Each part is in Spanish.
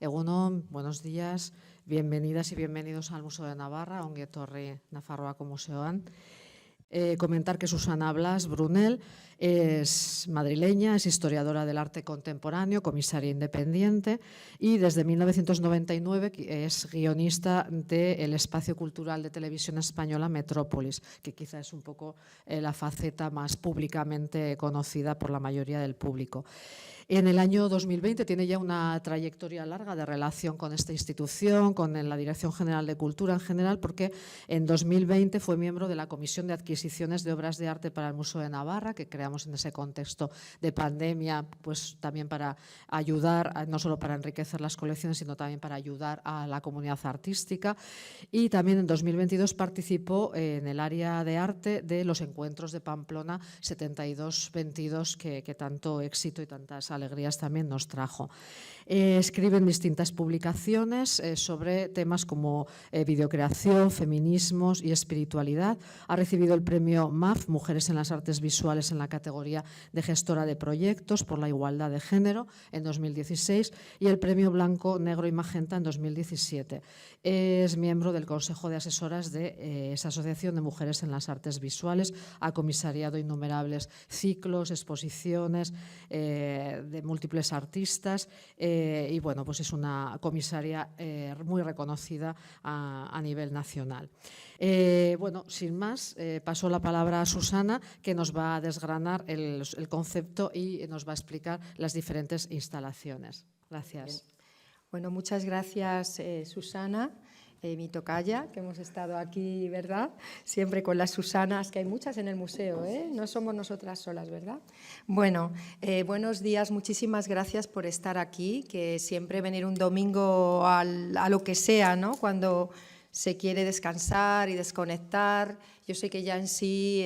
Egunon, buenos días, bienvenidas y bienvenidos al Museo de Navarra, ongi etorri Nafarroako Museoan. Comentar que Susana Blas Brunel es madrileña, es historiadora del arte contemporáneo, comisaria independiente y desde 1999 es guionista del espacio cultural de televisión española Metrópolis, que quizá es un poco la faceta más públicamente conocida por la mayoría del público. En el año 2020 tiene ya una trayectoria larga de relación con esta institución, con la Dirección General de Cultura en general, porque en 2020 fue miembro de la Comisión de Adquisiciones de Obras de Arte para el Museo de Navarra, que creamos en ese contexto de pandemia, pues también para ayudar, no solo para enriquecer las colecciones, sino también para ayudar a la comunidad artística. Y también en 2022 participó en el área de arte de los encuentros de Pamplona 72-22, que tanto éxito y tantas alegrías también nos trajo. Escribe en distintas publicaciones sobre temas como videocreación, feminismos y espiritualidad. Ha recibido el premio MAF, Mujeres en las Artes Visuales, en la categoría de gestora de proyectos por la igualdad de género en 2016 y el premio Blanco, Negro y Magenta en 2017. Es miembro del Consejo de Asesoras de esa Asociación de Mujeres en las Artes Visuales. Ha comisariado innumerables ciclos, exposiciones de múltiples artistas y bueno, pues es una comisaria muy reconocida a nivel nacional. Bueno, sin más, paso la palabra a Susana, que nos va a desgranar el concepto y nos va a explicar las diferentes instalaciones. Gracias. Bien. Bueno, muchas gracias, Susana, mi tocaya, que hemos estado aquí, ¿verdad? Siempre con las Susanas, que hay muchas en el museo, ¿eh? No somos nosotras solas, ¿verdad? Bueno, buenos días, muchísimas gracias por estar aquí, que siempre venir un domingo a lo que sea, ¿no? Cuando se quiere descansar y desconectar. Yo sé que ya en sí,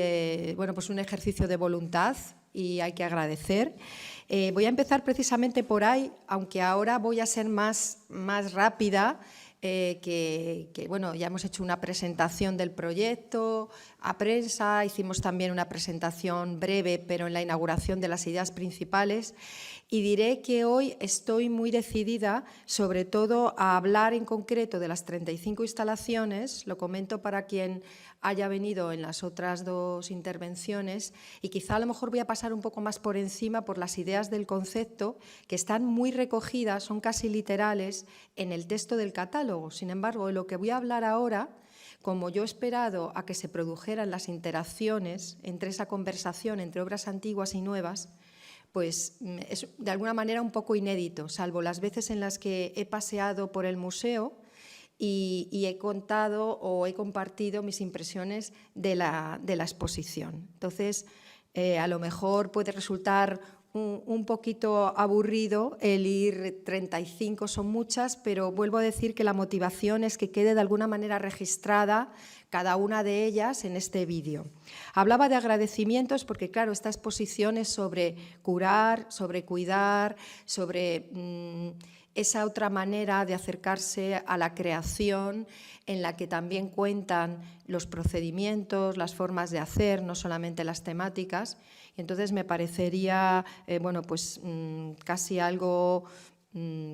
bueno, pues un ejercicio de voluntad y hay que agradecer. Voy a empezar precisamente por ahí, aunque ahora voy a ser más rápida, bueno, ya hemos hecho una presentación del proyecto a prensa, hicimos también una presentación breve, pero en la inauguración de las ideas principales, y diré que hoy estoy muy decidida, sobre todo, a hablar en concreto de las 35 instalaciones, lo comento para quien haya venido en las otras dos intervenciones, y quizá a lo mejor voy a pasar un poco más por encima por las ideas del concepto, que están muy recogidas, son casi literales, en el texto del catálogo. Sin embargo, de lo que voy a hablar ahora, como yo he esperado a que se produjeran las interacciones entre esa conversación entre obras antiguas y nuevas, pues es de alguna manera un poco inédito, salvo las veces en las que he paseado por el museo y he contado o he compartido mis impresiones de la exposición. Entonces, a lo mejor puede resultar un poquito aburrido el ir 35, son muchas, pero vuelvo a decir que la motivación es que quede de alguna manera registrada cada una de ellas en este vídeo. Hablaba de agradecimientos porque, claro, esta exposición es sobre curar, sobre cuidar, sobre esa otra manera de acercarse a la creación en la que también cuentan los procedimientos, las formas de hacer, no solamente las temáticas. Y entonces me parecería bueno, pues, casi algo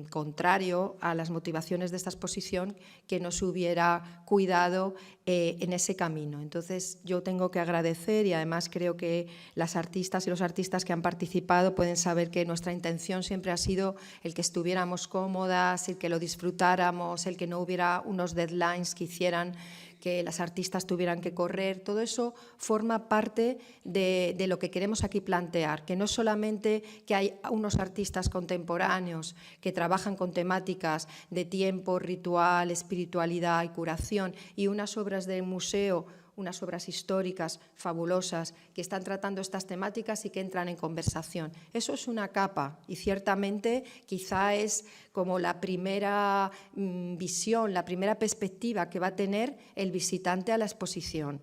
contrario a las motivaciones de esta exposición que no se hubiera cuidado en ese camino. Entonces yo tengo que agradecer y además creo que las artistas y los artistas que han participado pueden saber que nuestra intención siempre ha sido el que estuviéramos cómodas, el que lo disfrutáramos, el que no hubiera unos deadlines que hicieran que las artistas tuvieran que correr. Todo eso forma parte de lo que queremos aquí plantear, que no solamente que hay unos artistas contemporáneos que trabajan con temáticas de tiempo, ritual, espiritualidad y curación y unas obras del museo, unas obras históricas fabulosas que están tratando estas temáticas y que entran en conversación. Eso es una capa y ciertamente quizá es como la primera visión, la primera perspectiva que va a tener el visitante a la exposición.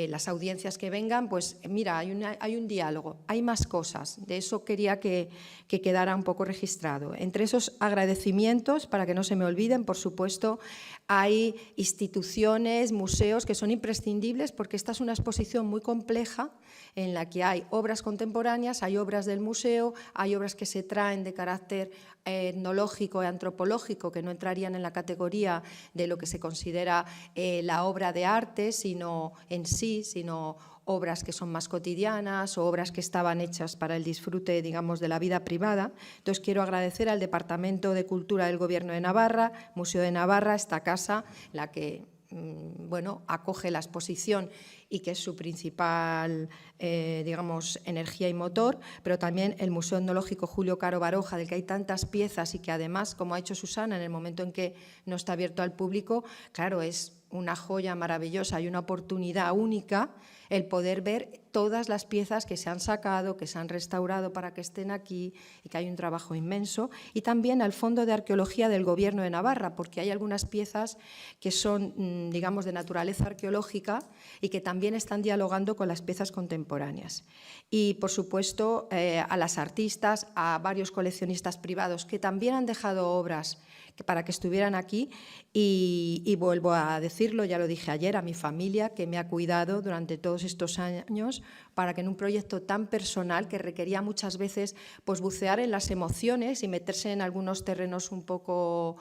las audiencias que vengan, pues mira, hay un diálogo, hay más cosas. De eso quería que quedara un poco registrado. Entre esos agradecimientos, para que no se me olviden, por supuesto, hay instituciones, museos que son imprescindibles porque esta es una exposición muy compleja en la que hay obras contemporáneas, hay obras del museo, hay obras que se traen de carácter etnológico y antropológico que no entrarían en la categoría de lo que se considera la obra de arte, sino en sí, sino obras que son más cotidianas o obras que estaban hechas para el disfrute, digamos, de la vida privada. Entonces, quiero agradecer al Departamento de Cultura del Gobierno de Navarra, Museo de Navarra, esta casa, la que bueno, acoge la exposición y que es su principal, digamos, energía y motor, pero también el Museo Etnológico Julio Caro Baroja, del que hay tantas piezas y que además, como ha hecho Susana, en el momento en que no está abierto al público, claro, es una joya maravillosa y una oportunidad única el poder ver todas las piezas que se han sacado, que se han restaurado para que estén aquí y que hay un trabajo inmenso. Y también al Fondo de Arqueología del Gobierno de Navarra, porque hay algunas piezas que son, digamos, de naturaleza arqueológica y que también están dialogando con las piezas contemporáneas. Y, por supuesto, a las artistas, a varios coleccionistas privados que también han dejado obras para que estuvieran aquí y vuelvo a decirlo, ya lo dije ayer, a mi familia que me ha cuidado durante todos estos años para que en un proyecto tan personal que requería muchas veces pues bucear en las emociones y meterse en algunos terrenos un poco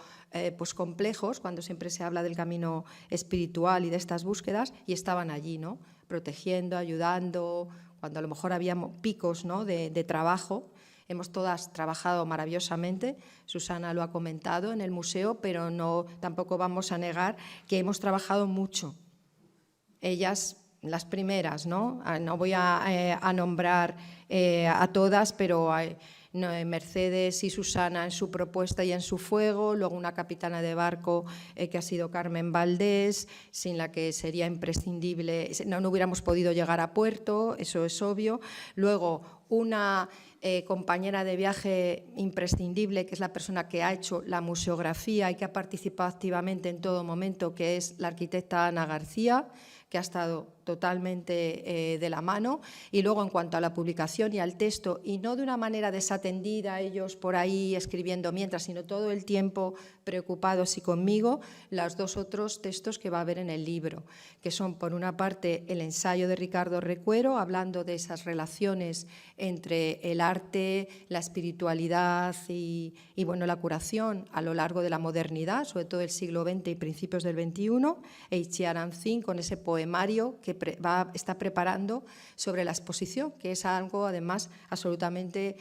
pues complejos, cuando siempre se habla del camino espiritual y de estas búsquedas, y estaban allí, ¿no? Protegiendo, ayudando, cuando a lo mejor había picos, ¿no? de trabajo. Hemos todas trabajado maravillosamente, Susana lo ha comentado en el museo, pero tampoco vamos a negar que hemos trabajado mucho. Ellas, las primeras, ¿no? No voy a nombrar a todas, pero Mercedes y Susana en su propuesta y en su fuego, luego una capitana de barco que ha sido Carmen Valdés, sin la que sería imprescindible, no hubiéramos podido llegar a puerto, eso es obvio. Luego una compañera de viaje imprescindible, que es la persona que ha hecho la museografía y que ha participado activamente en todo momento, que es la arquitecta Ana García, que ha estado totalmente de la mano. Y luego, en cuanto a la publicación y al texto, y no de una manera desatendida, ellos por ahí escribiendo mientras, sino todo el tiempo preocupados y conmigo, los dos otros textos que va a haber en el libro, que son, por una parte, el ensayo de Ricardo Recuero, hablando de esas relaciones entre el arte, la espiritualidad y bueno, la curación a lo largo de la modernidad, sobre todo el siglo XX y principios del XXI, e Itziar Anzín con ese poemario que está preparando sobre la exposición, que es algo además absolutamente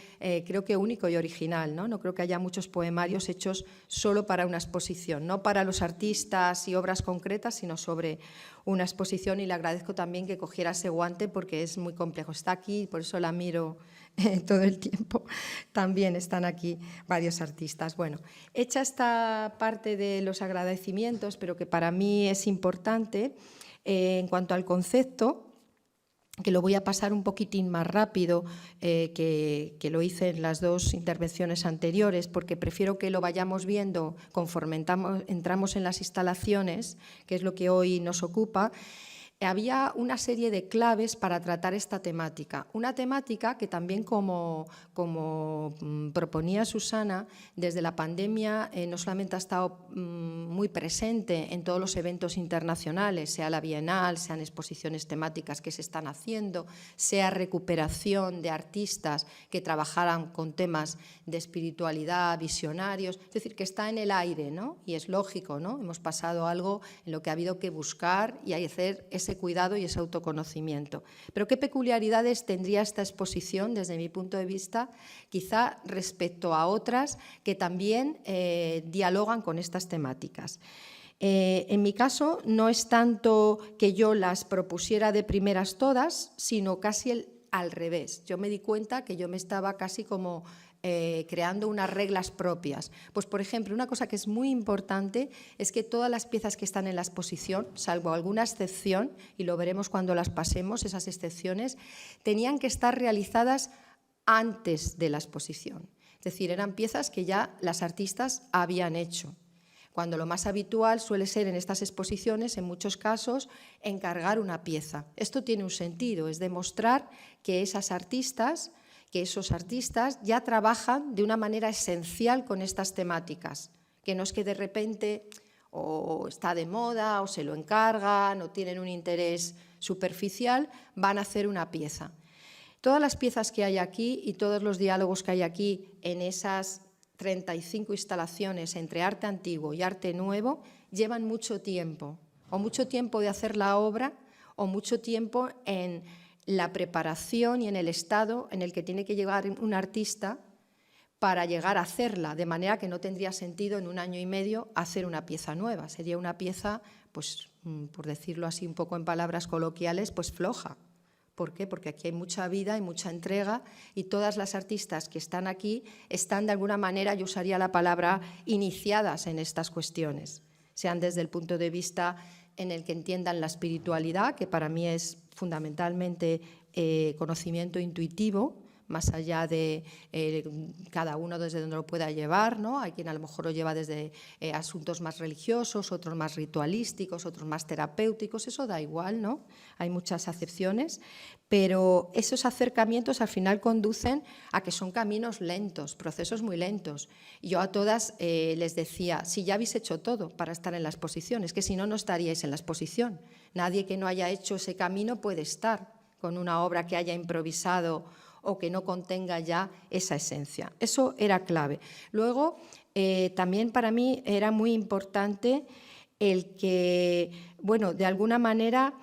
creo que único y original, ¿no? No creo que haya muchos poemarios hechos solo para una exposición, no para los artistas y obras concretas, sino sobre una exposición, y le agradezco también que cogiera ese guante porque es muy complejo. Está aquí, por eso la miro todo el tiempo. También están aquí varios artistas. Bueno, hecha esta parte de los agradecimientos, pero que para mí es importante, en cuanto al concepto, que lo voy a pasar un poquitín más rápido que lo hice en las dos intervenciones anteriores, porque prefiero que lo vayamos viendo conforme entramos en las instalaciones, que es lo que hoy nos ocupa. Había una serie de claves para tratar esta temática. Una temática que también, como proponía Susana, desde la pandemia no solamente ha estado muy presente en todos los eventos internacionales, sea la Bienal, sean exposiciones temáticas que se están haciendo, sea recuperación de artistas que trabajaran con temas de espiritualidad, visionarios, es decir, que está en el aire, ¿no? Y es lógico, ¿no? Hemos pasado algo en lo que ha habido que buscar y hacer ese cuidado y ese autoconocimiento. Pero ¿qué peculiaridades tendría esta exposición desde mi punto de vista, quizá respecto a otras que también dialogan con estas temáticas? En mi caso, no es tanto que yo las propusiera de primeras todas, sino casi al revés. Yo me di cuenta que yo me estaba casi como creando unas reglas propias. Pues, por ejemplo, una cosa que es muy importante es que todas las piezas que están en la exposición, salvo alguna excepción, y lo veremos cuando las pasemos, esas excepciones, tenían que estar realizadas antes de la exposición. Es decir, eran piezas que ya las artistas habían hecho. cuando lo más habitual suele ser en estas exposiciones, en muchos casos, encargar una pieza. Esto tiene un sentido, es demostrar que esos artistas ya trabajan de una manera esencial con estas temáticas, que no es que de repente o está de moda o se lo encargan o tienen un interés superficial, van a hacer una pieza. Todas las piezas que hay aquí y todos los diálogos que hay aquí en esas 35 instalaciones entre arte antiguo y arte nuevo llevan mucho tiempo, o mucho tiempo de hacer la obra, o mucho tiempo en la preparación y en el estado en el que tiene que llegar un artista para llegar a hacerla, de manera que no tendría sentido en 1 año y medio hacer una pieza nueva. Sería una pieza, pues, por decirlo así un poco en palabras coloquiales, pues floja. ¿Por qué? Porque aquí hay mucha vida y mucha entrega y todas las artistas que están aquí están de alguna manera, yo usaría la palabra, iniciadas en estas cuestiones, sean desde el punto de vista en el que entiendan la espiritualidad, que para mí es fundamentalmente conocimiento intuitivo, más allá de cada uno desde donde lo pueda llevar, ¿no? Hay quien a lo mejor lo lleva desde asuntos más religiosos, otros más ritualísticos, otros más terapéuticos, eso da igual, ¿no? Hay muchas acepciones, pero esos acercamientos al final conducen a que son caminos lentos, procesos muy lentos. Yo a todas les decía, si ya habéis hecho todo para estar en la exposición, es que si no, no estaríais en la exposición. Nadie que no haya hecho ese camino puede estar con una obra que haya improvisado o que no contenga ya esa esencia. Eso era clave. Luego, también para mí era muy importante el que, bueno, de alguna manera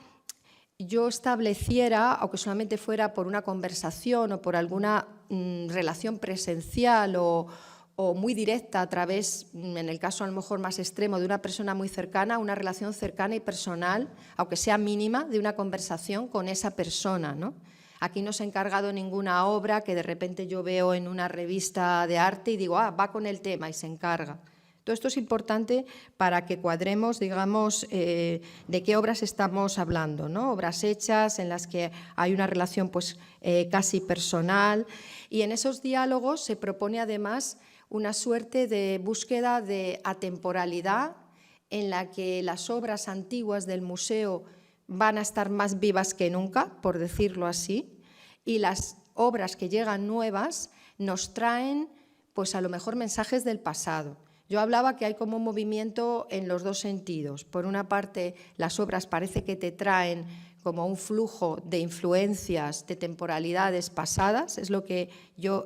yo estableciera, aunque solamente fuera por una conversación o por alguna relación presencial o muy directa a través, en el caso a lo mejor más extremo, de una persona muy cercana, una relación cercana y personal, aunque sea mínima, de una conversación con esa persona, ¿no? Aquí no se ha encargado ninguna obra que de repente yo veo en una revista de arte y digo, va con el tema y se encarga. Todo esto es importante para que cuadremos, digamos, de qué obras estamos hablando, ¿no? Obras hechas en las que hay una relación pues, casi personal y en esos diálogos se propone además una suerte de búsqueda de atemporalidad en la que las obras antiguas del museo van a estar más vivas que nunca, por decirlo así, y las obras que llegan nuevas nos traen, pues a lo mejor mensajes del pasado. Yo hablaba que hay como un movimiento en los dos sentidos. Por una parte, las obras parece que te traen como un flujo de influencias, de temporalidades pasadas, es lo que yo,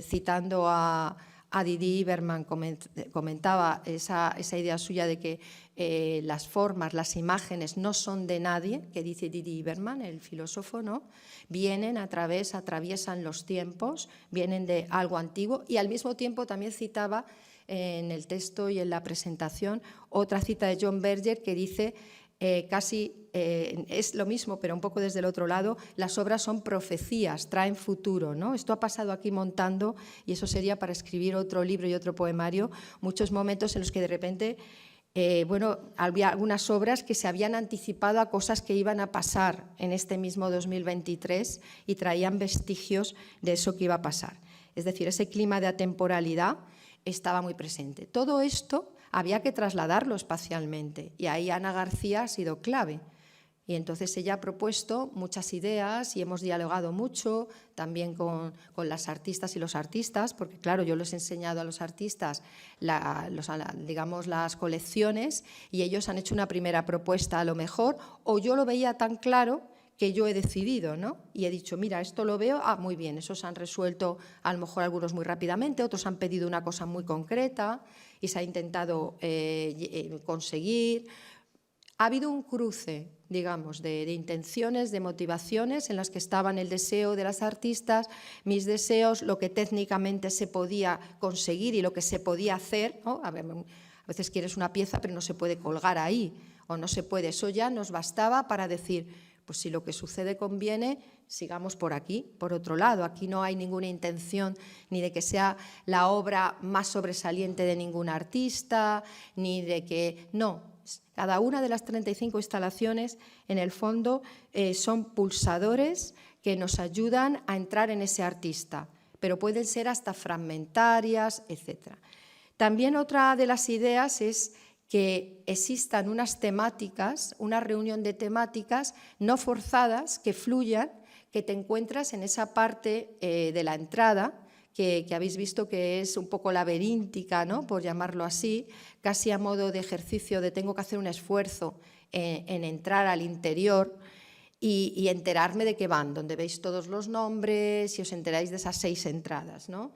citando a Didi Iberman, comentaba esa idea suya de que las formas, las imágenes no son de nadie, que dice Didi Iberman, el filósofo, ¿no? Atraviesan los tiempos, vienen de algo antiguo y al mismo tiempo también citaba en el texto y en la presentación otra cita de John Berger que dice es lo mismo, pero un poco desde el otro lado, las obras son profecías, traen futuro, ¿no? Esto ha pasado aquí montando, y eso sería para escribir otro libro y otro poemario, muchos momentos en los que de repente, había algunas obras que se habían anticipado a cosas que iban a pasar en este mismo 2023 y traían vestigios de eso que iba a pasar. Es decir, ese clima de atemporalidad estaba muy presente. Todo esto había que trasladarlo espacialmente y ahí Ana García ha sido clave. Y entonces ella ha propuesto muchas ideas y hemos dialogado mucho también con las artistas y los artistas, porque claro, yo les he enseñado a los artistas las colecciones y ellos han hecho una primera propuesta a lo mejor, o yo lo veía tan claro que yo he decidido, ¿no? Y he dicho, mira, esto lo veo, muy bien, esos han resuelto a lo mejor algunos muy rápidamente, otros han pedido una cosa muy concreta y se ha intentado conseguir. Ha habido un cruce, digamos, de intenciones, de motivaciones en las que estaban el deseo de las artistas, mis deseos, lo que técnicamente se podía conseguir y lo que se podía hacer, ¿no? A veces quieres una pieza pero no se puede colgar ahí o no se puede. Eso ya nos bastaba para decir, pues si lo que sucede conviene, sigamos por aquí, por otro lado. Aquí no hay ninguna intención ni de que sea la obra más sobresaliente de ningún artista, ni de que... No, cada una de las 35 instalaciones, en el fondo, son pulsadores que nos ayudan a entrar en ese artista, pero pueden ser hasta fragmentarias, etc. También otra de las ideas es que existan unas temáticas, una reunión de temáticas no forzadas, que fluyan, que te encuentras en esa parte de la entrada, que habéis visto que es un poco laberíntica, ¿no?, por llamarlo así, casi a modo de ejercicio de tengo que hacer un esfuerzo en entrar al interior y enterarme de qué van, donde veis todos los nombres y os enteráis de esas 6 entradas, ¿no?,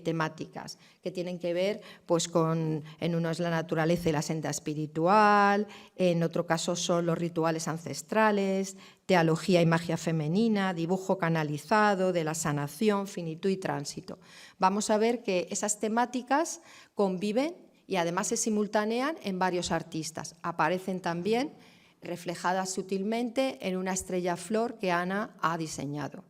temáticas, que tienen que ver, pues, en uno es la naturaleza y la senda espiritual, en otro caso son los rituales ancestrales, teología y magia femenina, dibujo canalizado, de la sanación, finitud y tránsito. Vamos a ver que esas temáticas conviven y además se simultanean en varios artistas. Aparecen también reflejadas sutilmente en una estrella flor que Ana ha diseñado.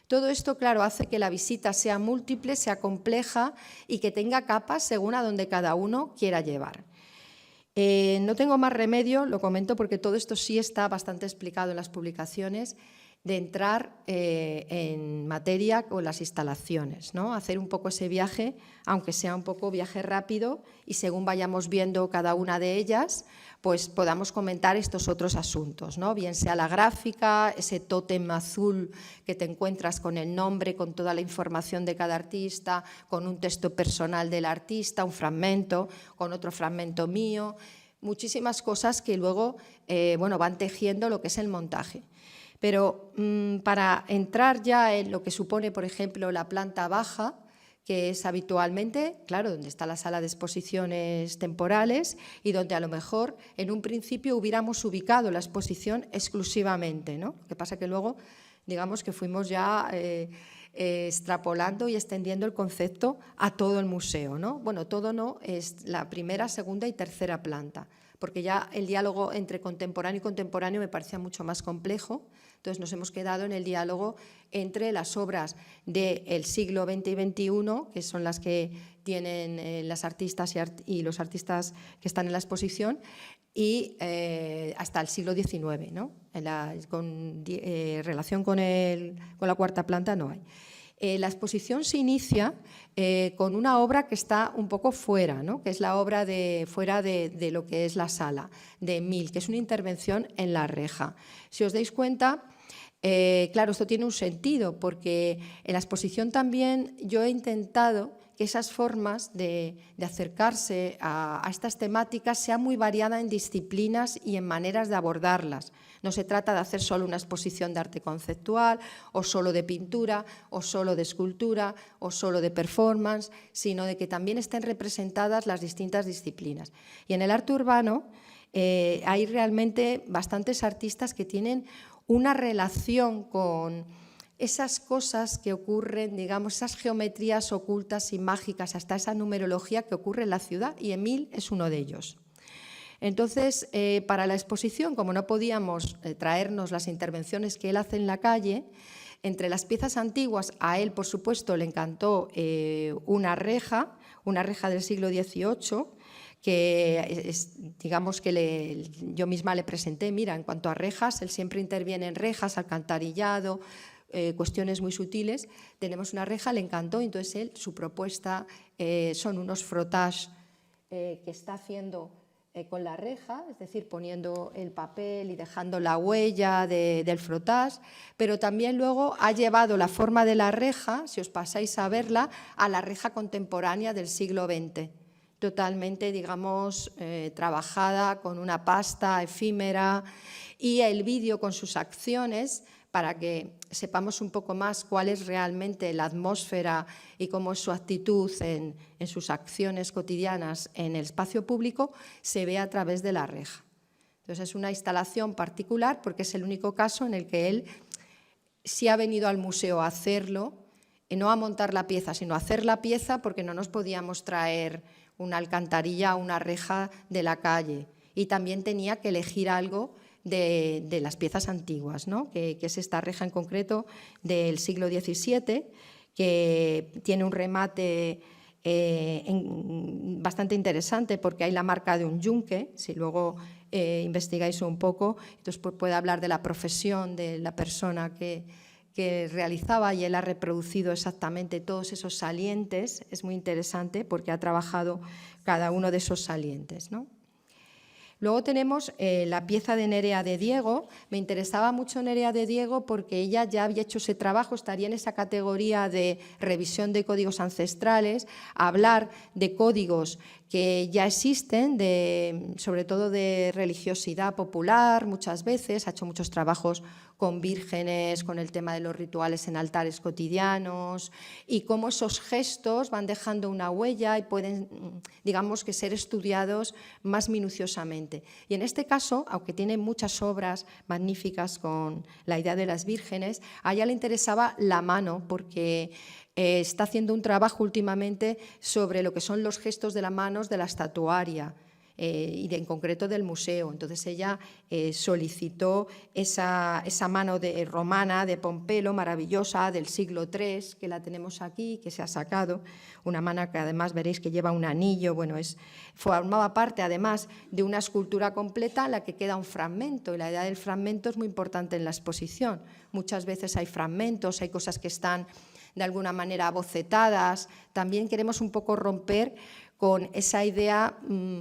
Todo esto, claro, hace que la visita sea múltiple, sea compleja y que tenga capas según a donde cada uno quiera llevar. No tengo más remedio, lo comento porque todo esto sí está bastante explicado en las publicaciones, de entrar en materia con las instalaciones, ¿no? Hacer un poco ese viaje, aunque sea un poco viaje rápido, y según vayamos viendo cada una de ellas, pues podamos comentar estos otros asuntos, ¿no? Bien sea la gráfica, ese tótem azul que te encuentras con el nombre, con toda la información de cada artista, con un texto personal del artista, un fragmento, con otro fragmento mío, muchísimas cosas que luego van tejiendo lo que es el montaje. Pero para entrar ya en lo que supone, por ejemplo, la planta baja, que es habitualmente, claro, donde está la sala de exposiciones temporales y donde a lo mejor en un principio hubiéramos ubicado la exposición exclusivamente, ¿no? Lo que pasa que luego, digamos que fuimos ya extrapolando y extendiendo el concepto a todo el museo, ¿no? Bueno, todo no, es la primera, segunda y tercera planta, porque ya el diálogo entre contemporáneo y contemporáneo me parecía mucho más complejo. Entonces nos hemos quedado en el diálogo entre las obras del siglo XX y XXI, que son las que tienen las artistas y los artistas que están en la exposición, y hasta el siglo XIX, ¿no? Relación con la cuarta planta no hay. La exposición se inicia con una obra que está un poco fuera, ¿no?, que es la obra fuera de lo que es la sala, de Emil, que es una intervención en la reja. Si os dais cuenta, claro, esto tiene un sentido, porque en la exposición también yo he intentado que esas formas de acercarse a estas temáticas sean muy variadas en disciplinas y en maneras de abordarlas. No se trata de hacer solo una exposición de arte conceptual, o solo de pintura, o solo de escultura, o solo de performance, sino de que también estén representadas las distintas disciplinas. Y en el arte urbano hay realmente bastantes artistas que tienen una relación con esas cosas que ocurren, digamos, esas geometrías ocultas y mágicas, hasta esa numerología que ocurre en la ciudad, y Emil es uno de ellos. Entonces, para la exposición, como no podíamos traernos las intervenciones que él hace en la calle, entre las piezas antiguas, a él, por supuesto, le encantó una reja del siglo XVIII, que digamos que yo misma le presenté, mira, en cuanto a rejas, él siempre interviene en rejas, alcantarillado, cuestiones muy sutiles. Tenemos una reja, le encantó, entonces su propuesta son unos frotages que está haciendo con la reja, es decir, poniendo el papel y dejando la huella del frotage, pero también luego ha llevado la forma de la reja, si os pasáis a verla, a la reja contemporánea del siglo XX, totalmente, digamos, trabajada con una pasta efímera, y el vídeo con sus acciones, para que sepamos un poco más cuál es realmente la atmósfera y cómo es su actitud en sus acciones cotidianas en el espacio público, se ve a través de la reja. Entonces es una instalación particular porque es el único caso en el que él sí ha venido al museo a hacerlo, y no a montar la pieza, sino a hacer la pieza, porque no nos podíamos traer una alcantarilla o una reja de la calle, y también tenía que elegir algo de las piezas antiguas, ¿no?, que es esta reja en concreto del siglo XVII, que tiene un remate bastante interesante, porque hay la marca de un yunque. Si luego investigáis un poco, entonces puede hablar de la profesión de la persona que que realizaba y él ha reproducido exactamente todos esos salientes. Es muy interesante porque ha trabajado cada uno de esos salientes, ¿no? Luego tenemos la pieza de Nerea de Diego. Me interesaba mucho Nerea de Diego porque ella ya había hecho ese trabajo, estaría en esa categoría de revisión de códigos ancestrales, hablar de códigos que ya existen, sobre todo de religiosidad popular muchas veces, ha hecho muchos trabajos con vírgenes, con el tema de los rituales en altares cotidianos y cómo esos gestos van dejando una huella y pueden, digamos, que ser estudiados más minuciosamente. Y en este caso, aunque tiene muchas obras magníficas con la idea de las vírgenes, a ella le interesaba la mano porque está haciendo un trabajo últimamente sobre lo que son los gestos de las manos de la estatuaria y en concreto del museo. Entonces ella solicitó esa mano romana de Pompelo, maravillosa, del siglo III, que la tenemos aquí, que se ha sacado, una mano que además veréis que lleva un anillo, bueno, formaba parte además de una escultura completa en la que queda un fragmento, y la idea del fragmento es muy importante en la exposición. Muchas veces hay fragmentos, hay cosas que están de alguna manera bocetadas. También queremos un poco romper con esa idea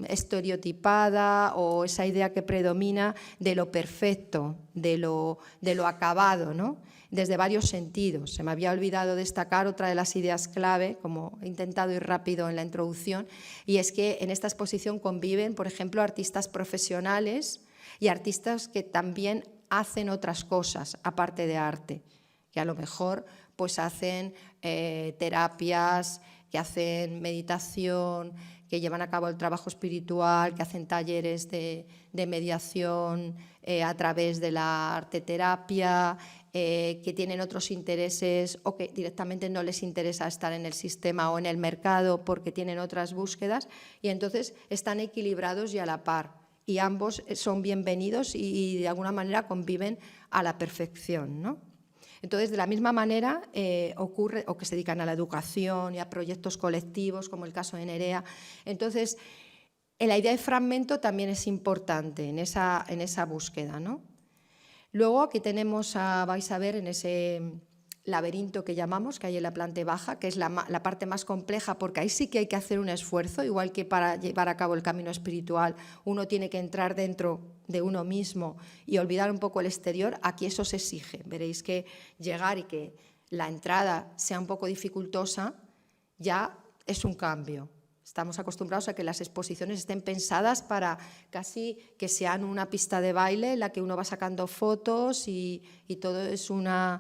estereotipada o esa idea que predomina de lo perfecto, de lo acabado, ¿no? Desde varios sentidos. Se me había olvidado destacar otra de las ideas clave, como he intentado ir rápido en la introducción, y es que en esta exposición conviven, por ejemplo, artistas profesionales y artistas que también hacen otras cosas, aparte de arte, que a lo mejor pues hacen terapias, que hacen meditación, que llevan a cabo el trabajo espiritual, que hacen talleres de mediación a través de la arteterapia, que tienen otros intereses o que directamente no les interesa estar en el sistema o en el mercado porque tienen otras búsquedas, y entonces están equilibrados y a la par, y ambos son bienvenidos y de alguna manera conviven a la perfección, ¿no? Entonces, de la misma manera ocurre, o que se dedican a la educación y a proyectos colectivos, como el caso de Nerea. Entonces, la idea de fragmento también es importante en esa búsqueda, ¿no? Luego aquí tenemos, vais a ver en ese laberinto que llamamos, que hay en la planta baja, que es la parte más compleja, porque ahí sí que hay que hacer un esfuerzo, igual que para llevar a cabo el camino espiritual uno tiene que entrar dentro de uno mismo y olvidar un poco el exterior. Aquí eso se exige. Veréis que llegar y que la entrada sea un poco dificultosa ya es un cambio. Estamos acostumbrados a que las exposiciones estén pensadas para casi que sean una pista de baile en la que uno va sacando fotos y todo es una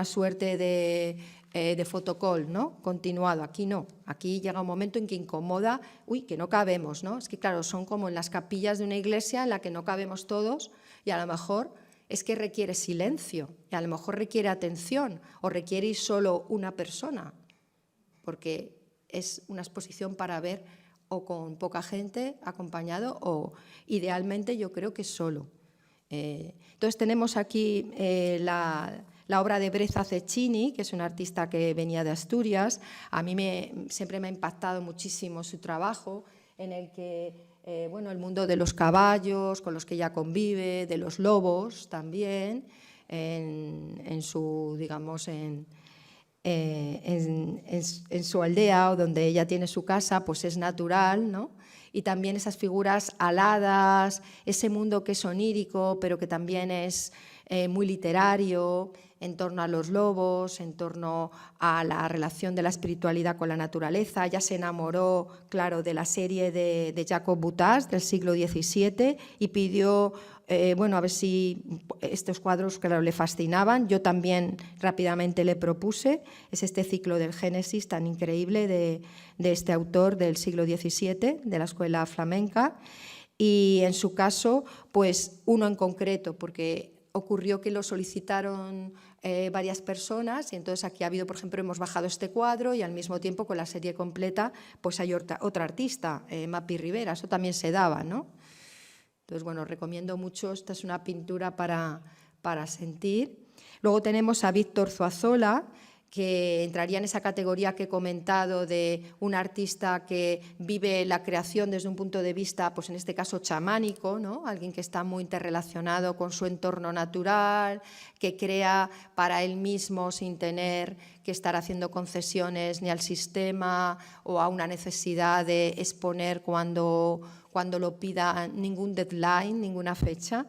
suerte de fotocall, ¿no? Continuado. Aquí no. Aquí llega un momento en que incomoda, que no cabemos, ¿no? Es que claro, son como en las capillas de una iglesia en la que no cabemos todos y a lo mejor es que requiere silencio y a lo mejor requiere atención o requiere ir solo una persona, porque es una exposición para ver o con poca gente acompañado o idealmente yo creo que solo. Entonces tenemos aquí la obra de Breza Cecchini, que es un artista que venía de Asturias. A mí siempre me ha impactado muchísimo su trabajo, en el que el mundo de los caballos con los que ella convive, de los lobos también, en su, digamos, en su aldea o donde ella tiene su casa, pues es natural, ¿no? Y también esas figuras aladas, ese mundo que es onírico, pero que también es muy literario, en torno a los lobos, en torno a la relación de la espiritualidad con la naturaleza. Ella se enamoró, claro, de la serie de Jacob Boutaz del siglo XVII y pidió, a ver si estos cuadros, claro, le fascinaban. Yo también rápidamente le propuse. Es este ciclo del Génesis tan increíble de este autor del siglo XVII, de la escuela flamenca. Y en su caso, pues uno en concreto, porque ocurrió que lo solicitaron varias personas y entonces aquí ha habido, por ejemplo, hemos bajado este cuadro y al mismo tiempo con la serie completa pues hay otra artista, Mapi Rivera, eso también se daba, ¿no? Entonces, bueno, recomiendo mucho, esta es una pintura para sentir. Luego tenemos a Víctor Zuazola, que entraría en esa categoría que he comentado de un artista que vive la creación desde un punto de vista, pues en este caso chamánico, ¿no? Alguien que está muy interrelacionado con su entorno natural, que crea para él mismo sin tener que estar haciendo concesiones ni al sistema o a una necesidad de exponer cuando lo pida ningún deadline, ninguna fecha.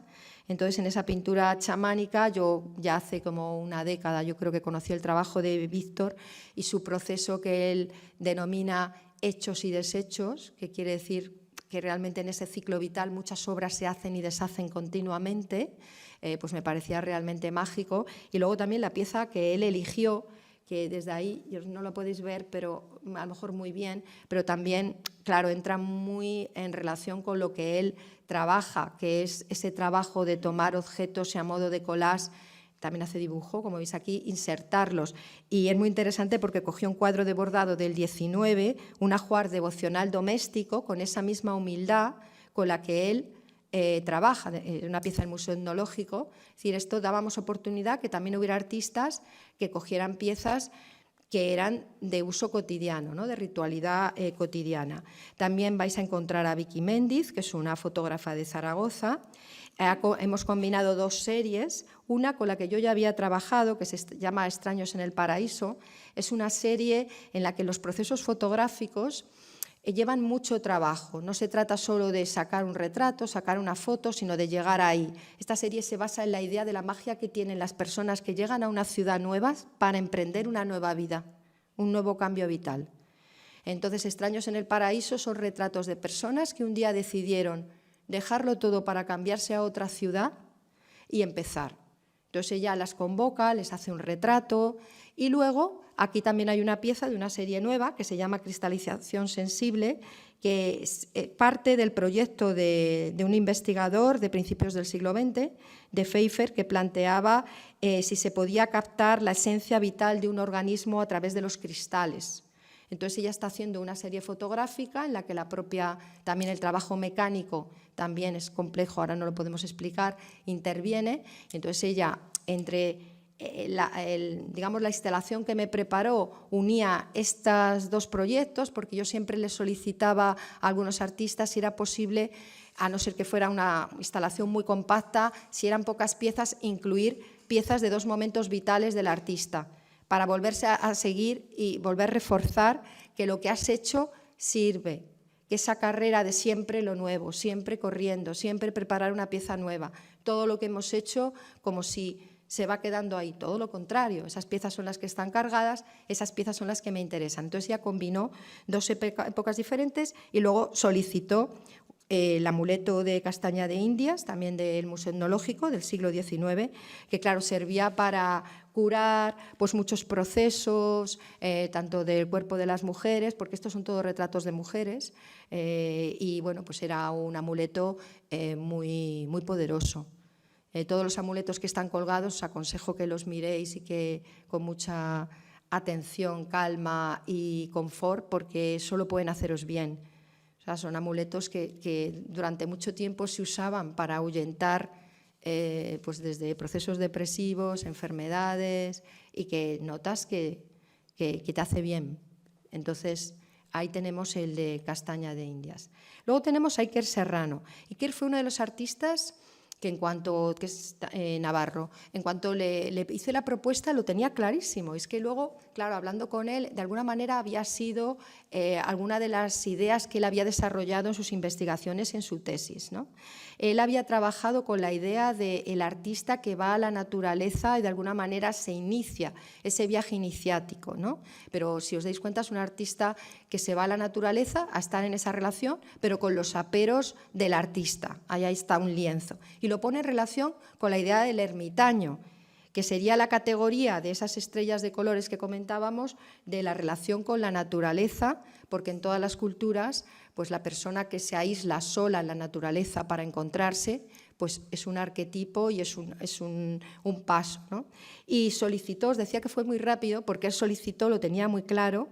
Entonces, en esa pintura chamánica, yo ya hace como una década, yo creo que conocí el trabajo de Víctor y su proceso que él denomina hechos y desechos, que quiere decir que realmente en ese ciclo vital muchas obras se hacen y deshacen continuamente, pues me parecía realmente mágico. Y luego también la pieza que él eligió, que desde ahí no lo podéis ver, pero a lo mejor muy bien, pero también, claro, entra muy en relación con lo que él trabaja, que es ese trabajo de tomar objetos y a modo de collage, también hace dibujo, como veis aquí, insertarlos. Y es muy interesante porque cogió un cuadro de bordado del 19, un ajuar devocional doméstico, con esa misma humildad con la que él trabaja, una pieza del Museo Etnológico. Es decir, esto dábamos oportunidad que también hubiera artistas que cogieran piezas que eran de uso cotidiano, ¿no? De ritualidad cotidiana. También vais a encontrar a Vicky Méndiz, que es una fotógrafa de Zaragoza. Hemos combinado dos series, una con la que yo ya había trabajado, que se llama Extraños en el Paraíso. Es una serie en la que los procesos fotográficos llevan mucho trabajo. No se trata solo de sacar un retrato, sacar una foto, sino de llegar ahí. Esta serie se basa en la idea de la magia que tienen las personas que llegan a una ciudad nueva para emprender una nueva vida, un nuevo cambio vital. Entonces, Extraños en el Paraíso son retratos de personas que un día decidieron dejarlo todo para cambiarse a otra ciudad y empezar. Entonces ella las convoca, les hace un retrato y luego aquí también hay una pieza de una serie nueva que se llama Cristalización Sensible, que es parte del proyecto de un investigador de principios del siglo XX, de Pfeiffer, que planteaba si se podía captar la esencia vital de un organismo a través de los cristales. Entonces ella está haciendo una serie fotográfica en la que también el trabajo mecánico también es complejo, ahora no lo podemos explicar, interviene. Entonces ella, entre digamos, la instalación que me preparó, unía estos dos proyectos, porque yo siempre les solicitaba a algunos artistas si era posible, a no ser que fuera una instalación muy compacta, si eran pocas piezas, incluir piezas de dos momentos vitales del artista, para volverse a seguir y volver a reforzar que lo que has hecho sirve, que esa carrera de siempre lo nuevo, siempre corriendo, siempre preparar una pieza nueva, todo lo que hemos hecho como si se va quedando ahí, todo lo contrario, esas piezas son las que están cargadas, esas piezas son las que me interesan. Entonces ya combinó dos épocas diferentes y luego solicitó el amuleto de castaña de Indias, también del Museo Etnológico del siglo XIX, que claro, servía para curar pues, muchos procesos, tanto del cuerpo de las mujeres, porque estos son todos retratos de mujeres, y bueno, pues era un amuleto muy, muy poderoso. Todos los amuletos que están colgados os aconsejo que los miréis y que con mucha atención, calma y confort, porque solo pueden haceros bien. O sea, son amuletos que durante mucho tiempo se usaban para ahuyentar pues desde procesos depresivos, enfermedades, y que notas que te hace bien. Entonces, ahí tenemos el de castaña de Indias. Luego tenemos a Iker Serrano. Iker fue uno de los artistas que es Navarro, en cuanto le hice la propuesta lo tenía clarísimo. Es que luego, claro, hablando con él, de alguna manera había sido alguna de las ideas que él había desarrollado en sus investigaciones y en su tesis, ¿no? Él había trabajado con la idea del artista que va a la naturaleza y de alguna manera se inicia ese viaje iniciático, ¿no? Pero si os dais cuenta es un artista que se va a la naturaleza a estar en esa relación, pero con los aperos del artista. Allá está un lienzo. Y lo pone en relación con la idea del ermitaño, que sería la categoría de esas estrellas de colores que comentábamos, de la relación con la naturaleza, porque en todas las culturas, pues la persona que se aísla sola en la naturaleza para encontrarse, pues es un arquetipo y es un paso, ¿no? Y solicitó, os decía que fue muy rápido, porque él solicitó, lo tenía muy claro,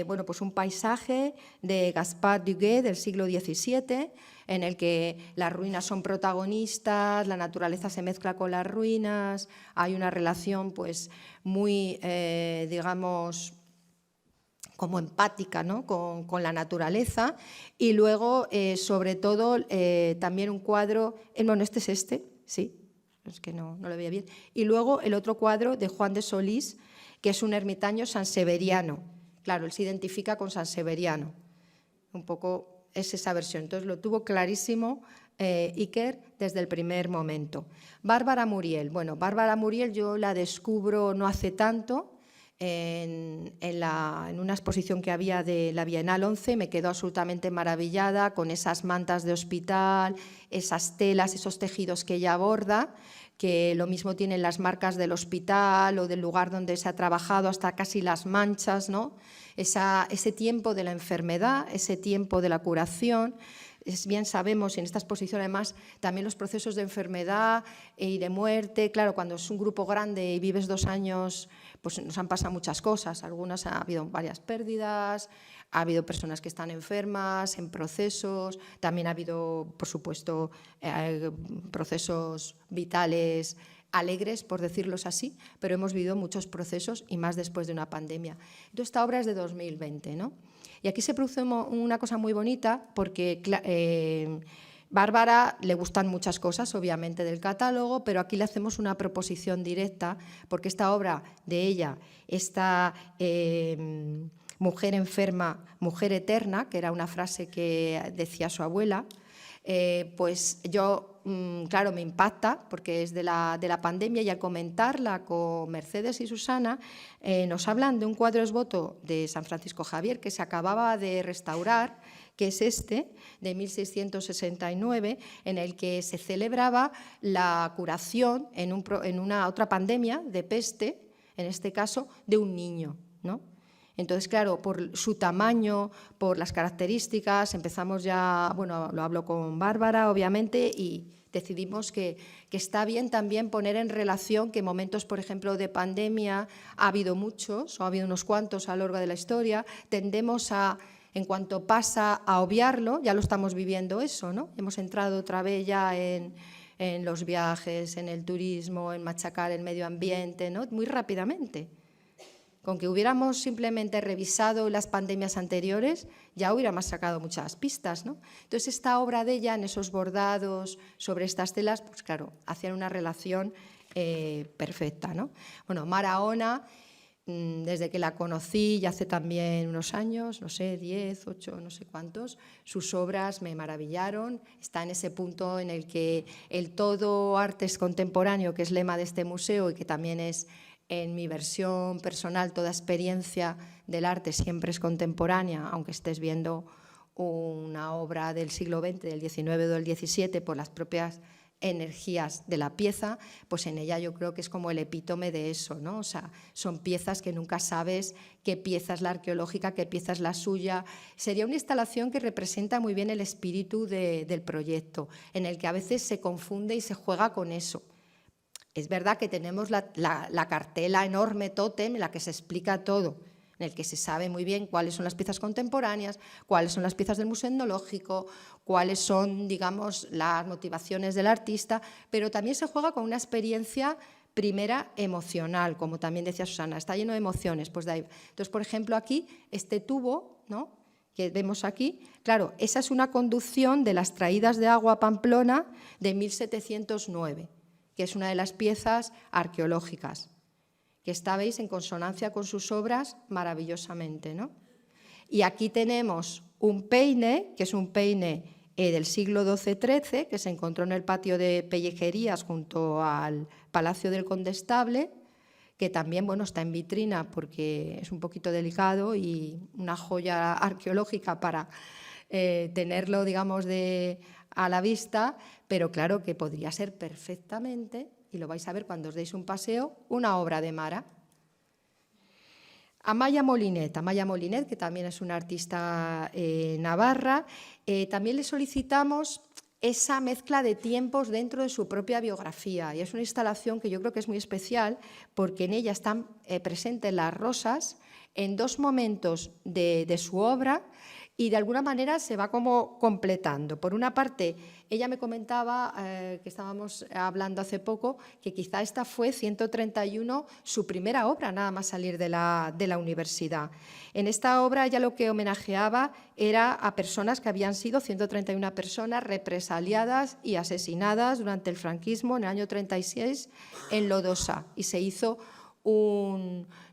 bueno, pues un paisaje de Gaspard Duguay del siglo XVII, en el que las ruinas son protagonistas, la naturaleza se mezcla con las ruinas, hay una relación pues muy, digamos, como empática, ¿no? con la naturaleza, y luego, sobre todo, también un cuadro, bueno, este es sí, es que no lo veía bien, y luego el otro cuadro de Juan de Solís, que es un ermitaño sanseveriano. Claro, él se identifica con San Severiano, un poco es esa versión, entonces lo tuvo clarísimo Iker desde el primer momento. Bárbara Muriel, bueno, Bárbara Muriel yo la descubro no hace tanto, en una exposición que había de la Bienal 11, me quedó absolutamente maravillada con esas mantas de hospital, esas telas, esos tejidos que ella aborda, que lo mismo tienen las marcas del hospital o del lugar donde se ha trabajado, hasta casi las manchas, ¿no? Ese tiempo de la enfermedad, ese tiempo de la curación. Bien sabemos, y en esta exposición además, también los procesos de enfermedad y de muerte. Claro, cuando es un grupo grande y vives 2 años, pues nos han pasado muchas cosas. Algunas ha habido varias pérdidas, ha habido personas que están enfermas, en procesos, también ha habido, por supuesto, procesos vitales alegres, por decirlos así, pero hemos vivido muchos procesos y más después de una pandemia. Entonces, esta obra es de 2020, ¿no? Y aquí se produce una cosa muy bonita porque Bárbara le gustan muchas cosas, obviamente, del catálogo, pero aquí le hacemos una proposición directa porque esta obra de ella, esta mujer enferma, mujer eterna, que era una frase que decía su abuela, pues yo, claro, me impacta porque es de la pandemia, y al comentarla con Mercedes y Susana nos hablan de un cuadro esboto de San Francisco Javier que se acababa de restaurar, que es de 1669, en el que se celebraba la curación en una otra pandemia de peste, en este caso, de un niño, ¿no? Entonces, claro, por su tamaño, por las características, empezamos ya, bueno, lo hablo con Bárbara, obviamente, y decidimos que está bien también poner en relación que momentos, por ejemplo, de pandemia, ha habido muchos, o ha habido unos cuantos a lo largo de la historia, tendemos a, en cuanto pasa, a obviarlo, ya lo estamos viviendo eso, ¿no? Hemos entrado otra vez ya en los viajes, en el turismo, en machacar el medio ambiente, ¿no? Muy rápidamente. Con que hubiéramos simplemente revisado las pandemias anteriores, ya hubiéramos sacado muchas pistas, ¿no? Entonces, esta obra de ella, en esos bordados sobre estas telas, pues claro, hacían una relación perfecta, ¿no? Bueno, Maraona, desde que la conocí, ya hace también unos años, no sé, 10, 8, no sé cuántos, sus obras me maravillaron. Está en ese punto en el que el todo arte es contemporáneo, que es lema de este museo y que también es, en mi versión personal, toda experiencia del arte siempre es contemporánea, aunque estés viendo una obra del siglo XX, del XIX o del XVII, por las propias energías de la pieza, pues en ella yo creo que es como el epítome de eso, ¿no? O sea, son piezas que nunca sabes qué pieza es la arqueológica, qué pieza es la suya. Sería una instalación que representa muy bien el espíritu del proyecto, en el que a veces se confunde y se juega con eso. Es verdad que tenemos la cartela enorme tótem en la que se explica todo, en el que se sabe muy bien cuáles son las piezas contemporáneas, cuáles son las piezas del Museo Etnológico, cuáles son, digamos, las motivaciones del artista, pero también se juega con una experiencia primera emocional, como también decía Susana, está lleno de emociones. Pues de ahí. Entonces, por ejemplo, aquí, este tubo, ¿no?, que vemos aquí, claro, esa es una conducción de las traídas de agua a Pamplona de 1709. Que es una de las piezas arqueológicas, que está, veis, en consonancia con sus obras maravillosamente, ¿no? Y aquí tenemos un peine, que es un peine del siglo XII-XIII, que se encontró en el patio de Pellejerías junto al Palacio del Condestable, que también, bueno, está en vitrina porque es un poquito delicado y una joya arqueológica para tenerlo, digamos, a la vista, pero claro que podría ser perfectamente, y lo vais a ver cuando os deis un paseo, una obra de Mara. Amaya Molinet, que también es una artista navarra, también le solicitamos esa mezcla de tiempos dentro de su propia biografía. Y es una instalación que yo creo que es muy especial porque en ella están presentes las rosas en dos momentos de su obra y de alguna manera se va como completando. Por una parte, ella me comentaba, que estábamos hablando hace poco, que quizá esta fue 131 su primera obra, nada más salir de la universidad. En esta obra ella lo que homenajeaba era a personas que habían sido 131 personas represaliadas y asesinadas durante el franquismo en el año 36 en Lodosa, y se hizo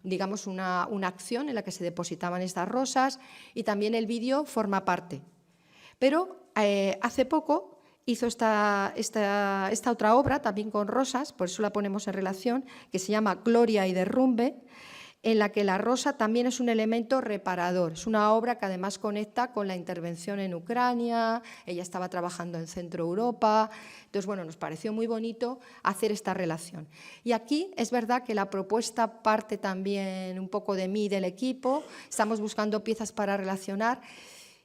digamos una acción en la que se depositaban estas rosas, y también el vídeo forma parte. Pero hace poco hizo esta otra obra, también con rosas, por eso la ponemos en relación, que se llama Gloria y Derrumbe, en la que la rosa también es un elemento reparador. Es una obra que además conecta con la intervención en Ucrania, ella estaba trabajando en Centro Europa, entonces bueno, nos pareció muy bonito hacer esta relación. Y aquí es verdad que la propuesta parte también un poco de mí y del equipo, estamos buscando piezas para relacionar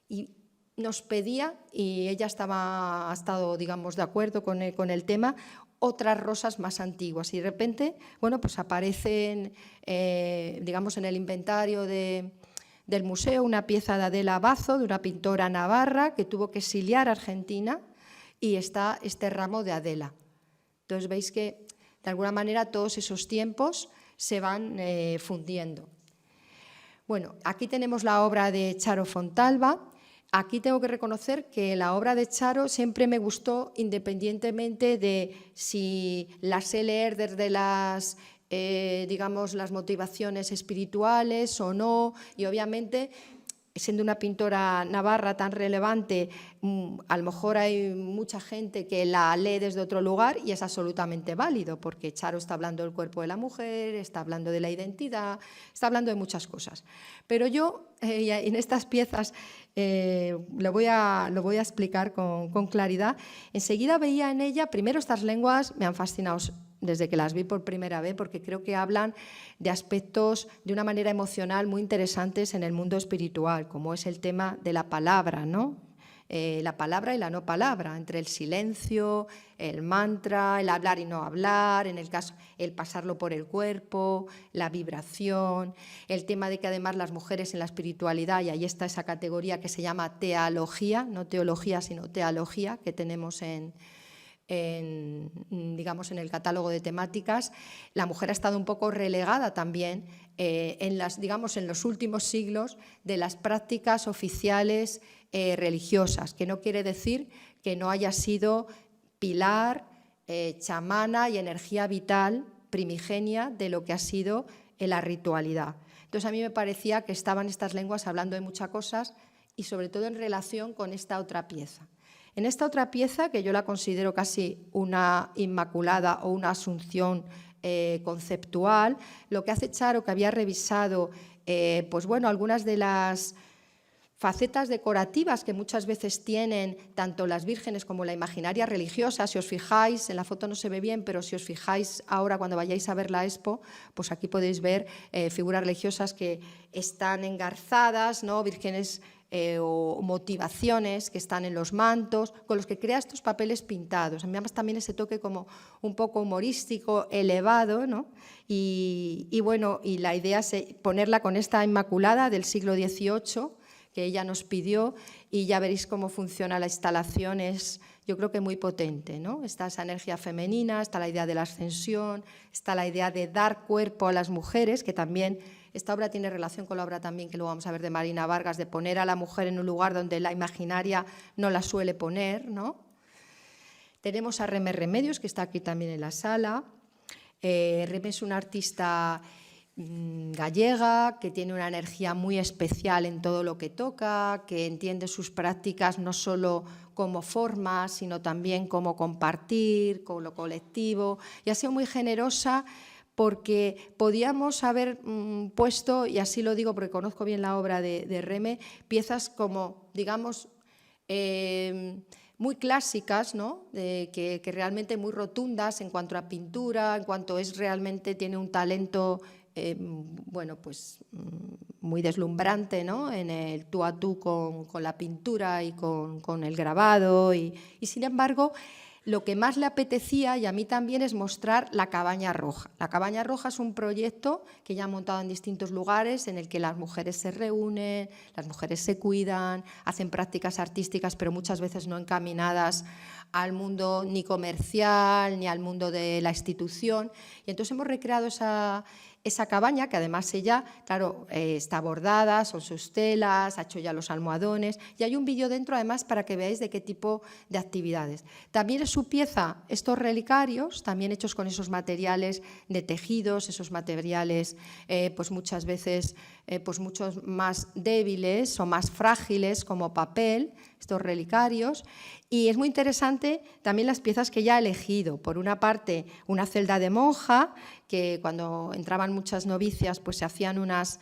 y nos pedía, y ella ha estado, digamos, de acuerdo con el tema, otras rosas más antiguas, y de repente, bueno, pues aparecen, digamos, en el inventario del museo una pieza de Adela Bazo, de una pintora navarra que tuvo que exiliar a Argentina, y está este ramo de Adela. Entonces veis que, de alguna manera, todos esos tiempos se van fundiendo. Bueno, aquí tenemos la obra de Charo Fontalba. Aquí tengo que reconocer que la obra de Charo siempre me gustó, independientemente de si la sé leer desde las, digamos, las motivaciones espirituales o no, y obviamente, siendo una pintora navarra tan relevante, a lo mejor hay mucha gente que la lee desde otro lugar y es absolutamente válido, porque Charo está hablando del cuerpo de la mujer, está hablando de la identidad, está hablando de muchas cosas. Pero yo, en estas piezas, lo voy a explicar con claridad. Enseguida veía en ella, primero, estas lenguas me han fascinado desde que las vi por primera vez, porque creo que hablan de aspectos de una manera emocional muy interesantes en el mundo espiritual, como es el tema de la palabra, ¿no? La palabra y la no palabra, entre el silencio, el mantra, el hablar y no hablar, en el caso, el pasarlo por el cuerpo, la vibración, el tema de que además las mujeres en la espiritualidad, y ahí está esa categoría que se llama teología, no teología sino teología, que tenemos digamos, en el catálogo de temáticas, la mujer ha estado un poco relegada también digamos, en los últimos siglos de las prácticas oficiales religiosas, que no quiere decir que no haya sido pilar, chamana y energía vital primigenia de lo que ha sido la ritualidad. Entonces a mí me parecía que estaban estas lenguas hablando de muchas cosas y sobre todo en relación con esta otra pieza. En esta otra pieza, que yo la considero casi una inmaculada o una asunción conceptual, lo que hace Charo, que había revisado pues bueno, algunas de las facetas decorativas que muchas veces tienen tanto las vírgenes como la imaginaria religiosa. Si os fijáis, en la foto no se ve bien, pero si os fijáis ahora cuando vayáis a ver la expo, pues aquí podéis ver figuras religiosas que están engarzadas, ¿no? Vírgenes o motivaciones que están en los mantos, con los que crea estos papeles pintados. A mí además también ese toque como un poco humorístico, elevado, ¿no? Y bueno, y la idea es ponerla con esta Inmaculada del siglo XVIII, que ella nos pidió, y ya veréis cómo funciona la instalación. Es, yo creo que muy potente, ¿no? Está esa energía femenina, está la idea de la ascensión, está la idea de dar cuerpo a las mujeres, que también esta obra tiene relación con la obra también que luego vamos a ver de Marina Vargas, de poner a la mujer en un lugar donde la imaginaria no la suele poner, ¿no? Tenemos a Reme Remedios, que está aquí también en la sala. Reme es una artista gallega, que tiene una energía muy especial en todo lo que toca, que entiende sus prácticas no solo como formas, sino también como compartir, con lo colectivo, y ha sido muy generosa porque podíamos haber puesto, y así lo digo porque conozco bien la obra de Reme, piezas como, digamos, muy clásicas, ¿no? Que realmente muy rotundas en cuanto a pintura, en cuanto es realmente tiene un talento bueno, pues muy deslumbrante, ¿no? En el tú a tú con la pintura y con el grabado y sin embargo lo que más le apetecía, y a mí también, es mostrar la Cabaña Roja. La Cabaña Roja es un proyecto que ella ha montado en distintos lugares en el que las mujeres se reúnen, las mujeres se cuidan, hacen prácticas artísticas, pero muchas veces no encaminadas al mundo ni comercial ni al mundo de la institución. Y entonces hemos recreado esa cabaña, que además ella, claro, está bordada, son sus telas, ha hecho ya los almohadones, y hay un vídeo dentro además para que veáis de qué tipo de actividades. También es su pieza estos relicarios, también hechos con esos materiales de tejidos, esos materiales pues muchas veces pues muchos más débiles o más frágiles como papel, estos relicarios. Y es muy interesante también las piezas que ella ha elegido. Por una parte, una celda de monja, que cuando entraban muchas novicias pues se hacían unas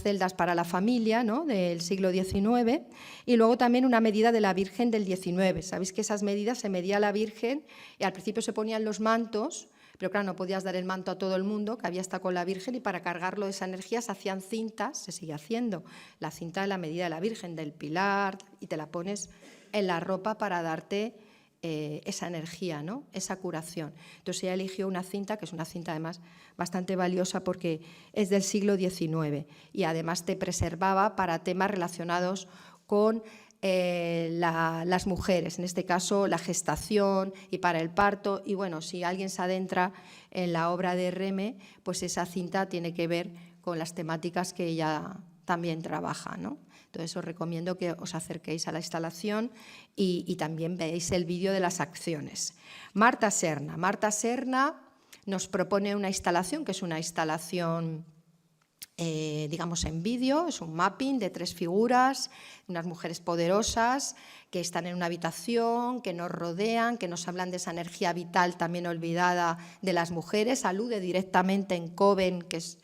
celdas para la familia, ¿no?, del siglo XIX, y luego también una medida de la Virgen del XIX. Sabéis que esas medidas se medía la Virgen y al principio se ponían los mantos, pero claro, no podías dar el manto a todo el mundo, que había estado con la Virgen, y para cargarlo de esa energía se hacían cintas, se sigue haciendo, la cinta de la medida de la Virgen, del Pilar, y te la pones en la ropa para darte esa energía, ¿no?, esa curación. Entonces ella eligió una cinta, que es una cinta además bastante valiosa porque es del siglo XIX y además te preservaba para temas relacionados con las mujeres, en este caso la gestación y para el parto. Y bueno, si alguien se adentra en la obra de Reme, pues esa cinta tiene que ver con las temáticas que ella también trabaja, ¿no? Entonces os recomiendo que os acerquéis a la instalación y también veáis el vídeo de las acciones. Marta Serna nos propone una instalación que es una instalación digamos en vídeo, es un mapping de 3 figuras, unas mujeres poderosas que están en una habitación, que nos rodean, que nos hablan de esa energía vital también olvidada de las mujeres. Alude directamente en Coven, que es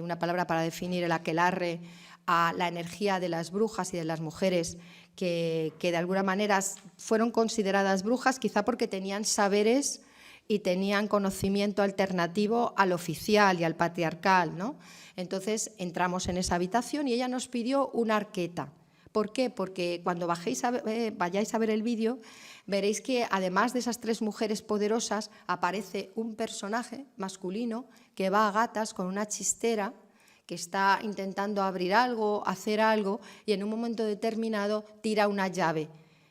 una palabra para definir el aquelarre, a la energía de las brujas y de las mujeres que de alguna manera fueron consideradas brujas, quizá porque tenían saberes y tenían conocimiento alternativo al oficial y al patriarcal, ¿no? Entonces entramos en esa habitación y ella nos pidió una arqueta. ¿Por qué? Porque cuando vayáis a ver el vídeo, veréis que además de esas 3 mujeres poderosas aparece un personaje masculino que va a gatas con una chistera, que está intentando abrir algo, hacer algo, y en un momento determinado tira una llave.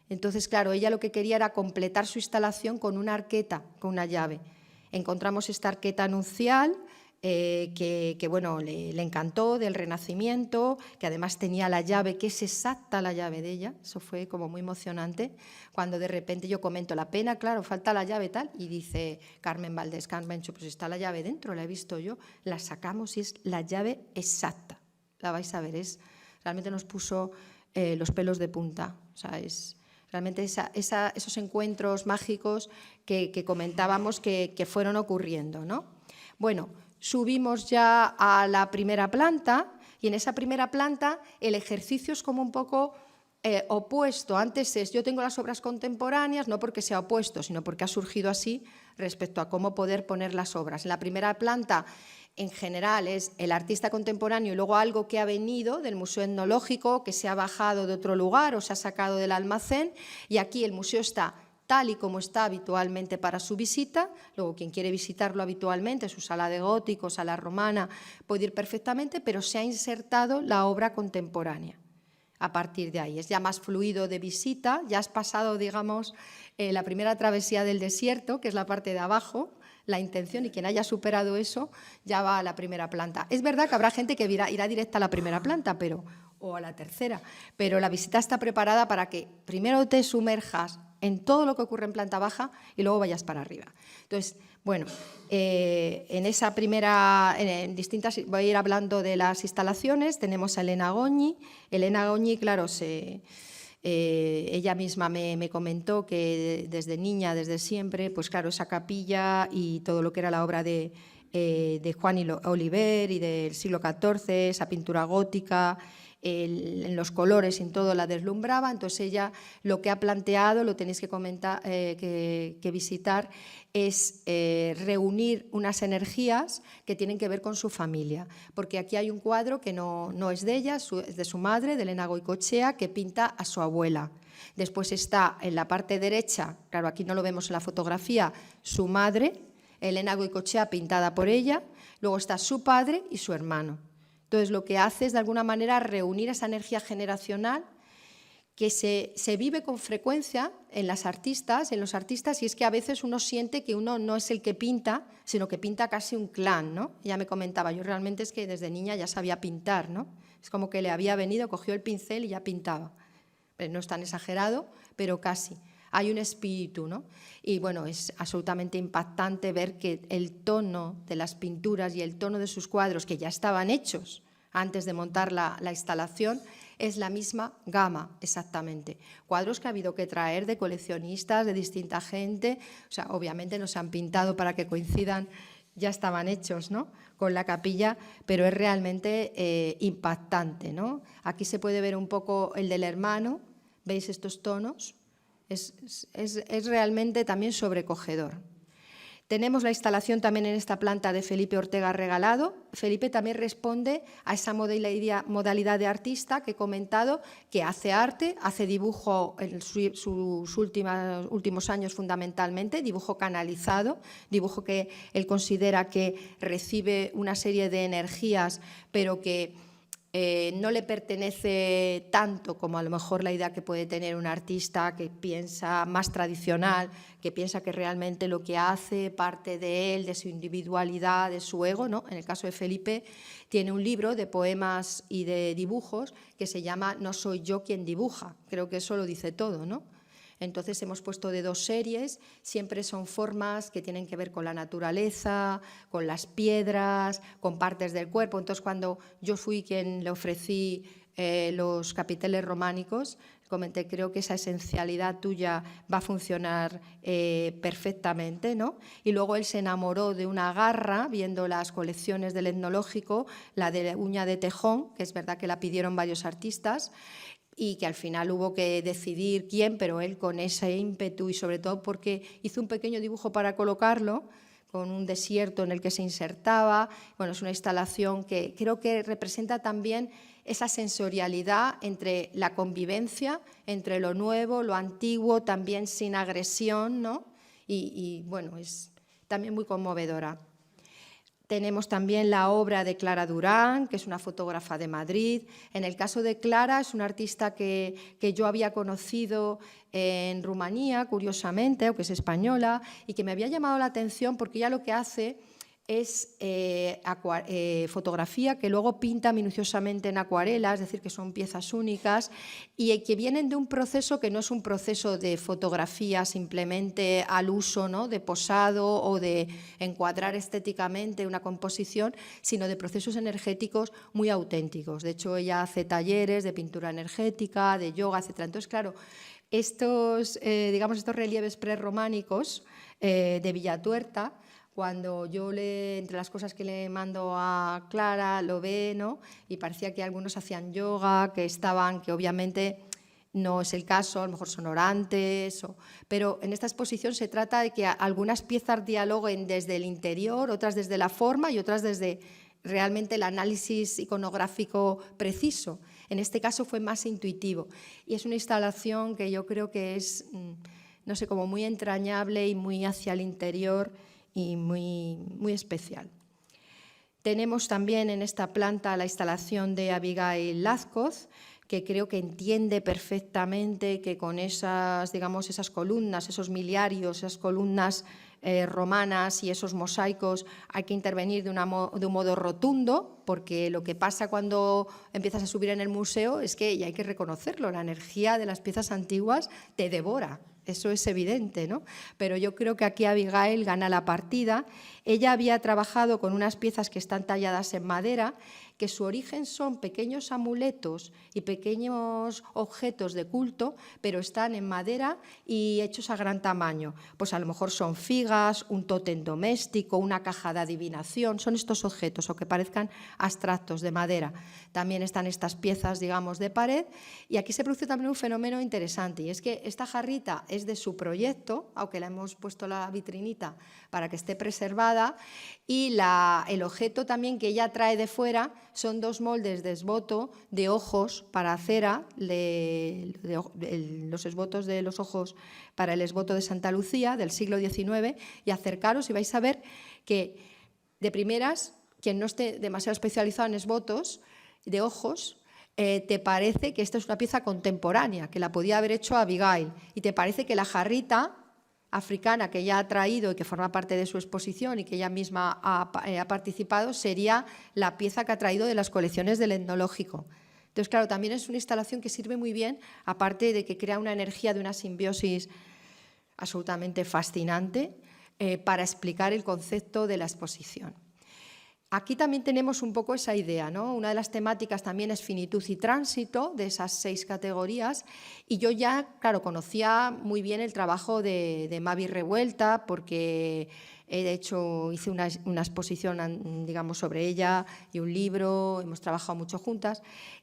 Entonces, claro, ella lo que quería era completar su instalación con una arqueta, con una llave. Encontramos esta arqueta nupcial que bueno, le encantó, del Renacimiento, que además tenía la llave, que es exacta la llave de ella. Eso fue como muy emocionante, cuando de repente yo comento la pena, claro, falta la llave tal, y dice Carmen Valdés, Carmen, pues está la llave dentro, la he visto yo, la sacamos y es la llave exacta. La vais a ver, realmente nos puso los pelos de punta. O sea, es realmente esos encuentros mágicos que comentábamos que fueron ocurriendo, ¿no? Bueno, subimos ya a la primera planta y en esa primera planta el ejercicio es como un poco opuesto. Antes yo tengo las obras contemporáneas, no porque sea opuesto, sino porque ha surgido así respecto a cómo poder poner las obras. En la primera planta, en general, es el artista contemporáneo y luego algo que ha venido del Museo Etnológico, que se ha bajado de otro lugar o se ha sacado del almacén, y aquí el museo está tal y como está habitualmente para su visita. Luego, quien quiere visitarlo habitualmente, su sala de gótico, sala romana, puede ir perfectamente, pero se ha insertado la obra contemporánea. A partir de ahí es ya más fluido de visita, ya has pasado, digamos, la primera travesía del desierto, que es la parte de abajo, la intención, y quien haya superado eso ya va a la primera planta. Es verdad que habrá gente que irá directa a la primera planta, o a la tercera, pero la visita está preparada para que primero te sumerjas en todo lo que ocurre en planta baja y luego vayas para arriba. Entonces, bueno, en esa primera, voy a ir hablando de las instalaciones. Tenemos a Elena Goñi. Elena Goñi, claro, ella misma me comentó que desde niña, desde siempre, pues claro, esa capilla y todo lo que era la obra de Juan Oliver y del siglo XIV, esa pintura gótica, en los colores y en todo la deslumbraba. Entonces ella lo que ha planteado, lo tenéis que comentar, que visitar, es reunir unas energías que tienen que ver con su familia, porque aquí hay un cuadro que no es de ella, es de su madre, de Elena Goicoechea, que pinta a su abuela. Después está en la parte derecha, claro, aquí no lo vemos en la fotografía, su madre, Elena Goicoechea, pintada por ella. Luego está su padre y su hermano. Entonces lo que hace es de alguna manera reunir esa energía generacional que se vive con frecuencia en los artistas, y es que a veces uno siente que uno no es el que pinta, sino que pinta casi un clan, ¿no? Ella me comentaba, yo realmente es que desde niña ya sabía pintar, ¿no? Es como que le había venido, cogió el pincel y ya pintaba. No es tan exagerado, pero casi. Hay un espíritu, ¿no? Y bueno, es absolutamente impactante ver que el tono de las pinturas y el tono de sus cuadros, que ya estaban hechos antes de montar la instalación, es la misma gama, exactamente. Cuadros que ha habido que traer de coleccionistas, de distinta gente, o sea, obviamente no se han pintado para que coincidan, ya estaban hechos, ¿no?, con la capilla, pero es realmente impactante, ¿no? Aquí se puede ver un poco el del hermano, ¿veis estos tonos? Es realmente también sobrecogedor. Tenemos la instalación también en esta planta de Felipe Ortega Regalado. Felipe también responde a esa modalidad de artista que he comentado, que hace arte, hace dibujo en sus últimos años fundamentalmente, dibujo canalizado, dibujo que él considera que recibe una serie de energías, pero que no le pertenece tanto como a lo mejor la idea que puede tener un artista que piensa más tradicional, que piensa que realmente lo que hace parte de él, de su individualidad, de su ego, ¿no? En el caso de Felipe tiene un libro de poemas y de dibujos que se llama No soy yo quien dibuja. Creo que eso lo dice todo, ¿no? Entonces hemos puesto de 2 series, siempre son formas que tienen que ver con la naturaleza, con las piedras, con partes del cuerpo. Entonces cuando yo fui quien le ofrecí los capiteles románicos, comenté, creo que esa esencialidad tuya va a funcionar perfectamente, ¿no? Y luego él se enamoró de una garra, viendo las colecciones del etnológico, la de uña de tejón, que es verdad que la pidieron varios artistas, y que al final hubo que decidir quién, pero él con ese ímpetu y sobre todo porque hizo un pequeño dibujo para colocarlo, con un desierto en el que se insertaba. Bueno, es una instalación que creo que representa también esa sensorialidad entre la convivencia, entre lo nuevo, lo antiguo, también sin agresión, ¿no? Y bueno, es también muy conmovedora. Tenemos también la obra de Clara Durán, que es una fotógrafa de Madrid. En el caso de Clara, es una artista que yo había conocido en Rumanía, curiosamente, aunque es española, y que me había llamado la atención porque ella lo que hace es fotografía que luego pinta minuciosamente en acuarela, es decir, que son piezas únicas y que vienen de un proceso que no es un proceso de fotografía simplemente al uso, ¿no?, de posado o de encuadrar estéticamente una composición, sino de procesos energéticos muy auténticos. De hecho, ella hace talleres de pintura energética, de yoga, etc. Entonces, claro, estos relieves prerrománicos de Villatuerta, cuando yo entre las cosas que le mando a Clara, lo ve, ¿no?, y parecía que algunos hacían yoga, que obviamente no es el caso, a lo mejor son orantes, pero en esta exposición se trata de que algunas piezas dialoguen desde el interior, otras desde la forma y otras desde realmente el análisis iconográfico preciso. En este caso fue más intuitivo y es una instalación que yo creo que es, no sé, como muy entrañable y muy hacia el interior y muy, muy especial. Tenemos también en esta planta la instalación de Abigail Lazcoz, que creo que entiende perfectamente que con esas columnas, esos miliarios, esas columnas romanas y esos mosaicos hay que intervenir de un modo rotundo, porque lo que pasa cuando empiezas a subir en el museo es que, y hay que reconocerlo, la energía de las piezas antiguas te devora. Eso es evidente, ¿no? Pero yo creo que aquí Abigail gana la partida. Ella había trabajado con unas piezas que están talladas en madera, que su origen son pequeños amuletos y pequeños objetos de culto, pero están en madera y hechos a gran tamaño. Pues a lo mejor son figas, un tótem doméstico, una caja de adivinación, son estos objetos, o que parezcan abstractos de madera. También están estas piezas, digamos, de pared, y aquí se produce también un fenómeno interesante, y es que esta jarrita es de su proyecto, aunque le hemos puesto la vitrinita para que esté preservada, y el objeto también que ella trae de fuera son 2 moldes de esboto de ojos para cera, los esbotos de los ojos para el esboto de Santa Lucía del siglo XIX, y acercaros y vais a ver que de primeras, quien no esté demasiado especializado en esbotos de ojos, te parece que esta es una pieza contemporánea, que la podía haber hecho Abigail, y te parece que la jarrita africana que ella ha traído y que forma parte de su exposición y que ella misma ha participado, sería la pieza que ha traído de las colecciones del etnológico. Entonces, claro, también es una instalación que sirve muy bien, aparte de que crea una energía de una simbiosis absolutamente fascinante, para explicar el concepto de la exposición. Aquí también tenemos un poco esa idea, ¿no? Una de las temáticas también es finitud y tránsito, de esas 6 categorías, y yo ya, claro, conocía muy bien el trabajo de Mavi Revuelta, porque de hecho hice una exposición, digamos, sobre ella y un libro, hemos trabajado mucho juntas,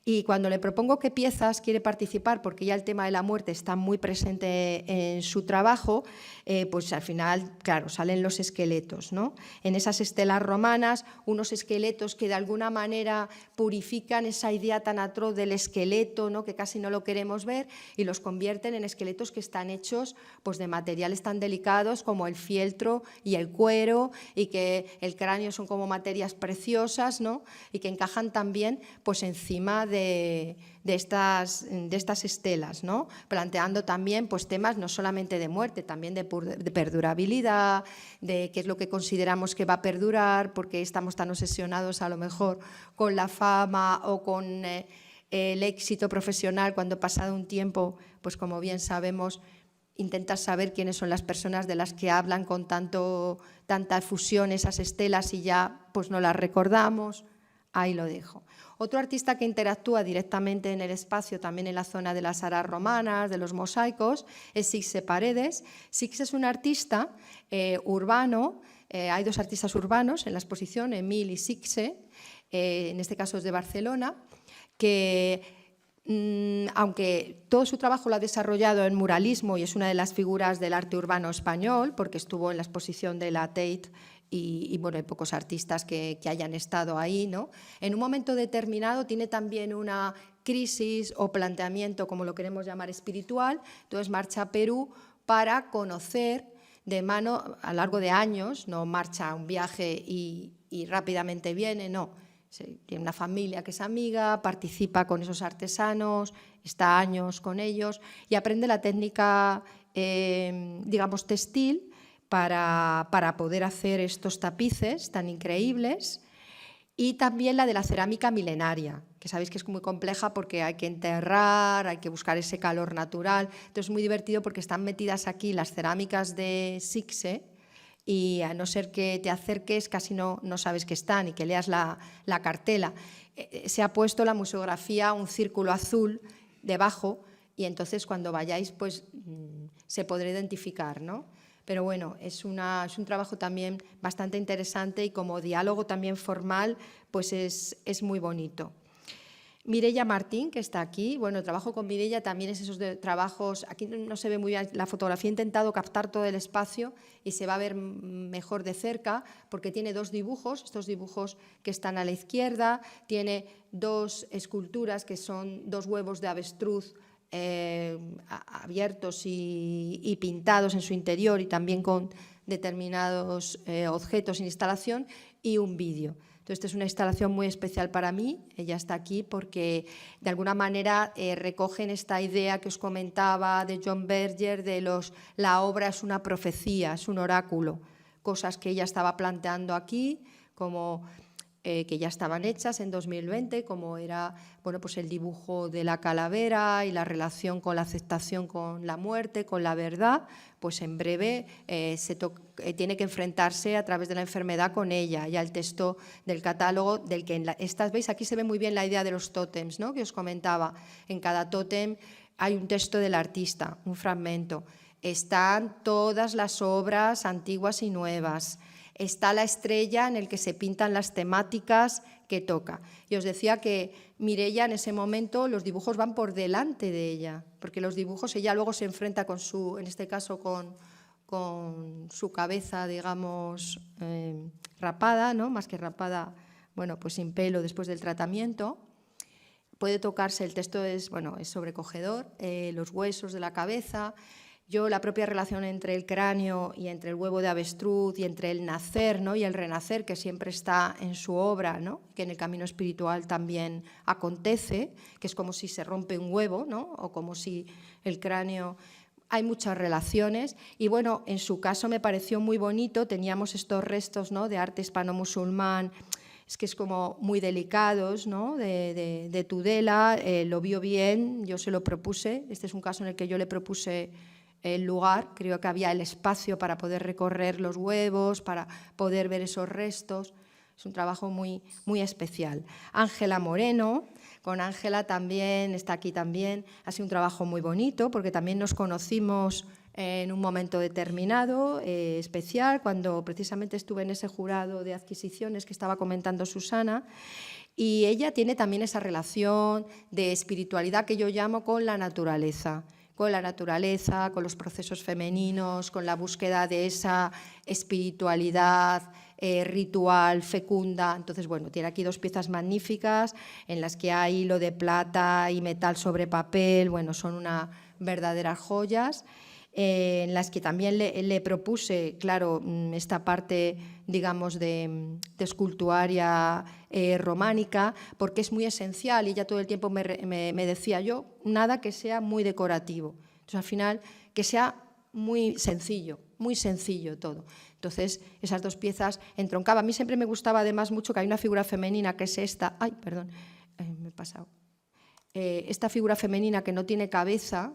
y cuando le propongo qué piezas quiere participar, porque ya el tema de la muerte está muy presente en su trabajo, pues al final, claro, salen los esqueletos, ¿no? En esas estelas romanas, unos esqueletos que de alguna manera purifican esa idea tan atroz del esqueleto, ¿no? Que casi no lo queremos ver, y los convierten en esqueletos que están hechos, pues, de materiales tan delicados como el fieltro y el cuero, y que el cráneo son como materias preciosas, ¿no? Y que encajan también, pues, encima de estas estelas, ¿no? Planteando también, pues, temas no solamente de muerte, también de perdurabilidad, de qué es lo que consideramos que va a perdurar, porque estamos tan obsesionados a lo mejor con la fama o con el éxito profesional, cuando pasado un tiempo, pues como bien sabemos, intentas saber quiénes son las personas de las que hablan con tanta efusión esas estelas y ya pues no las recordamos. Ahí lo dejo. Otro artista que interactúa directamente en el espacio, también en la zona de las aras romanas, de los mosaicos, es Sixte Paredes. Sixte es un artista urbano, hay 2 artistas urbanos en la exposición, Emil y Sixte, en este caso es de Barcelona, que aunque todo su trabajo lo ha desarrollado en muralismo y es una de las figuras del arte urbano español, porque estuvo en la exposición de la Tate, y bueno, hay pocos artistas que hayan estado ahí, ¿no? En un momento determinado tiene también una crisis o planteamiento, como lo queremos llamar, espiritual, entonces marcha a Perú para conocer de mano, a lo largo de años, no marcha a un viaje y rápidamente viene, no. Tiene una familia que es amiga, participa con esos artesanos, está años con ellos y aprende la técnica, digamos, textil, para poder hacer estos tapices tan increíbles, y también la de la cerámica milenaria, que sabéis que es muy compleja porque hay que enterrar, hay que buscar ese calor natural. Entonces es muy divertido porque están metidas aquí las cerámicas de Sixte y a no ser que te acerques casi no sabes que están y que leas la cartela. Se ha puesto la museografía un círculo azul debajo y entonces cuando vayáis pues se podrá identificar, ¿no? Pero bueno, es un trabajo también bastante interesante y como diálogo también formal, pues es muy bonito. Mireia Martín, que está aquí, bueno, el trabajo con Mireia también es esos trabajos, aquí no se ve muy bien la fotografía, he intentado captar todo el espacio y se va a ver mejor de cerca porque tiene 2 dibujos, estos dibujos que están a la izquierda, tiene 2 esculturas que son 2 huevos de avestruz abiertos y pintados en su interior y también con determinados objetos en instalación y un vídeo. Entonces, esta es una instalación muy especial para mí, ella está aquí porque de alguna manera recogen esta idea que os comentaba de John Berger de la obra es una profecía, es un oráculo, cosas que ella estaba planteando aquí como que ya estaban hechas en 2020, como era pues el dibujo de la calavera y la relación con la aceptación con la muerte, con la verdad, pues en breve tiene que enfrentarse a través de la enfermedad con ella. Ya el texto del catálogo, del que veis, aquí se ve muy bien la idea de los tótems, ¿no?, que os comentaba. En cada tótem hay un texto del artista, un fragmento. Están todas las obras antiguas y nuevas. Está la estrella en el que se pintan las temáticas que toca. Y os decía que Mireia, en ese momento, los dibujos van por delante de ella, porque los dibujos, ella luego se enfrenta con en este caso con su cabeza, digamos, rapada, ¿no?, más que rapada, pues sin pelo después del tratamiento. Puede tocarse, el texto es sobrecogedor, los huesos de la cabeza. La propia relación entre el cráneo y entre el huevo de avestruz y entre el nacer, ¿no?, y el renacer, que siempre está en su obra, ¿no?, que en el camino espiritual también acontece, que es como si se rompe un huevo, ¿no?, o como si el cráneo... Hay muchas relaciones y, en su caso me pareció muy bonito. Teníamos estos restos, ¿no?, de arte hispano-musulmán, es que es como muy delicados, ¿no?, de Tudela. Lo vio bien, yo se lo propuse. Este es un caso en el que yo le propuse el lugar, creo que había el espacio para poder recorrer los huevos, para poder ver esos restos. Es un trabajo muy, muy especial. Ángela Moreno, con Ángela también, está aquí también, ha sido un trabajo muy bonito porque también nos conocimos en un momento determinado, especial, cuando precisamente estuve en ese jurado de adquisiciones que estaba comentando Susana, y ella tiene también esa relación de espiritualidad que yo llamo con la naturaleza, con los procesos femeninos, con la búsqueda de esa espiritualidad ritual, fecunda. Entonces, tiene aquí dos piezas magníficas en las que hay hilo de plata y metal sobre papel, son unas verdaderas joyas. En las que también le propuse, claro, esta parte, digamos, de escultuaria románica, porque es muy esencial, y ella todo el tiempo me decía, nada que sea muy decorativo. Entonces, al final, que sea muy sencillo todo. Entonces, esas dos piezas entroncaban. A mí siempre me gustaba además mucho que hay una figura femenina que es esta, me he pasado, esta figura femenina que no tiene cabeza,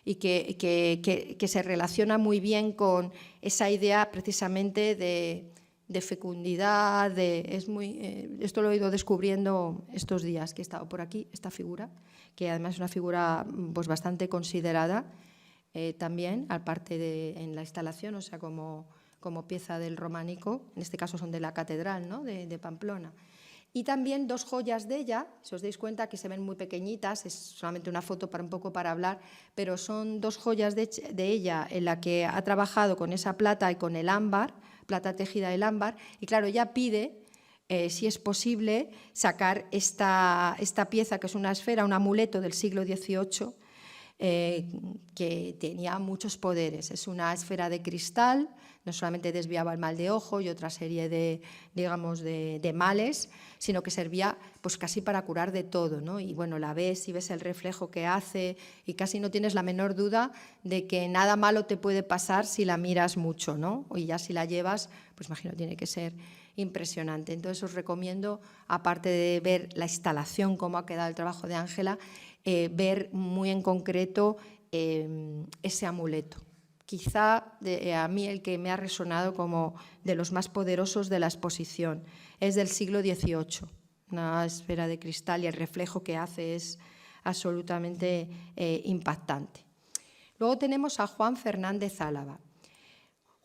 y que se relaciona muy bien con esa idea precisamente de fecundidad. Esto lo he ido descubriendo estos días que he estado por aquí, esta figura, que además es una figura bastante considerada también, aparte en la instalación, o sea, como pieza del románico. En este caso son de la catedral, ¿no?, de Pamplona. Y también dos joyas de ella, si os dais cuenta que se ven muy pequeñitas, es solamente una foto un poco para hablar, pero son dos joyas de ella en la que ha trabajado con esa plata y con el ámbar, plata tejida del ámbar, y claro, ella pide, si es posible, sacar esta pieza, que es una esfera, un amuleto del siglo XVIII, que tenía muchos poderes. Es una esfera de cristal, no solamente desviaba el mal de ojo y otra serie de males, sino que servía casi para curar de todo, ¿no? Y la ves y ves el reflejo que hace y casi no tienes la menor duda de que nada malo te puede pasar si la miras mucho, ¿no? Y ya si la llevas, imagino, tiene que ser impresionante. Entonces os recomiendo, aparte de ver la instalación, cómo ha quedado el trabajo de Ángela, ver muy en concreto ese amuleto. Quizá a mí el que me ha resonado como de los más poderosos de la exposición. Es del siglo XVIII, una esfera de cristal, y el reflejo que hace es absolutamente impactante. Luego tenemos a Juan Fernández Álava.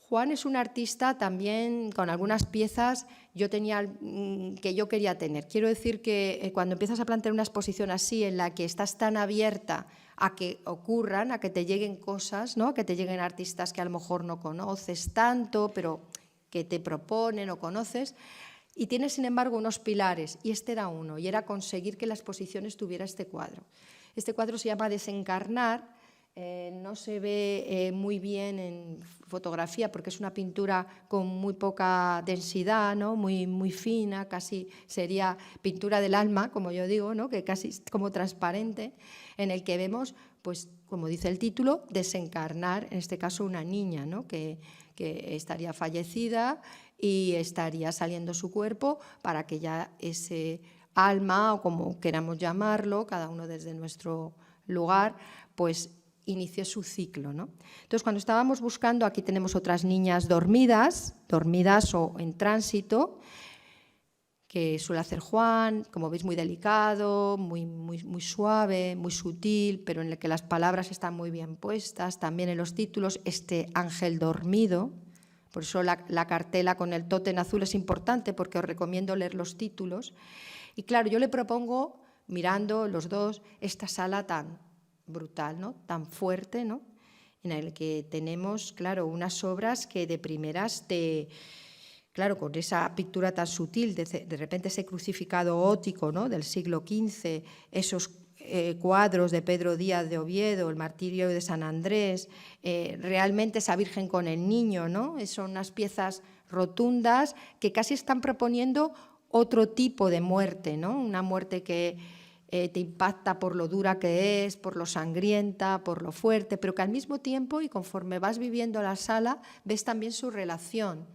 Juan es un artista también con algunas piezas que yo quería tener. Quiero decir que cuando empiezas a plantear una exposición así, en la que estás tan abierta a que ocurran, a que te lleguen cosas, ¿no?, que te lleguen artistas que a lo mejor no conoces tanto, pero que te proponen o conoces, y tienes, sin embargo, unos pilares, y este era uno, y era conseguir que la exposición tuviera este cuadro. Este cuadro se llama Desencarnar. No se ve muy bien en fotografía porque es una pintura con muy poca densidad, ¿no?, muy, muy fina, casi sería pintura del alma, como yo digo, ¿no?, que casi es como transparente, en el que vemos, como dice el título, desencarnar, en este caso una niña, ¿no?, que que estaría fallecida y estaría saliendo su cuerpo para que ya ese alma, o como queramos llamarlo, cada uno desde nuestro lugar, pues inició su ciclo, ¿no? Entonces, cuando estábamos buscando, aquí tenemos otras niñas dormidas o en tránsito, que suele hacer Juan, como veis, muy delicado, muy suave, muy sutil, pero en el que las palabras están muy bien puestas. También en los títulos, este ángel dormido. Por eso la cartela con el tótem azul es importante, porque os recomiendo leer los títulos. Y claro, yo le propongo, mirando los dos, esta sala tan brutal, ¿no? Tan fuerte, ¿no? En el que tenemos, claro, unas obras que de primeras claro, con esa pintura tan sutil, de repente ese crucificado gótico, ¿no?, del siglo XV, esos cuadros de Pedro Díaz de Oviedo, el martirio de San Andrés, realmente esa Virgen con el niño, ¿no? Son unas piezas rotundas que casi están proponiendo otro tipo de muerte, ¿no? Una muerte que te impacta por lo dura que es, por lo sangrienta, por lo fuerte, pero que al mismo tiempo, y conforme vas viviendo la sala, ves también su relación.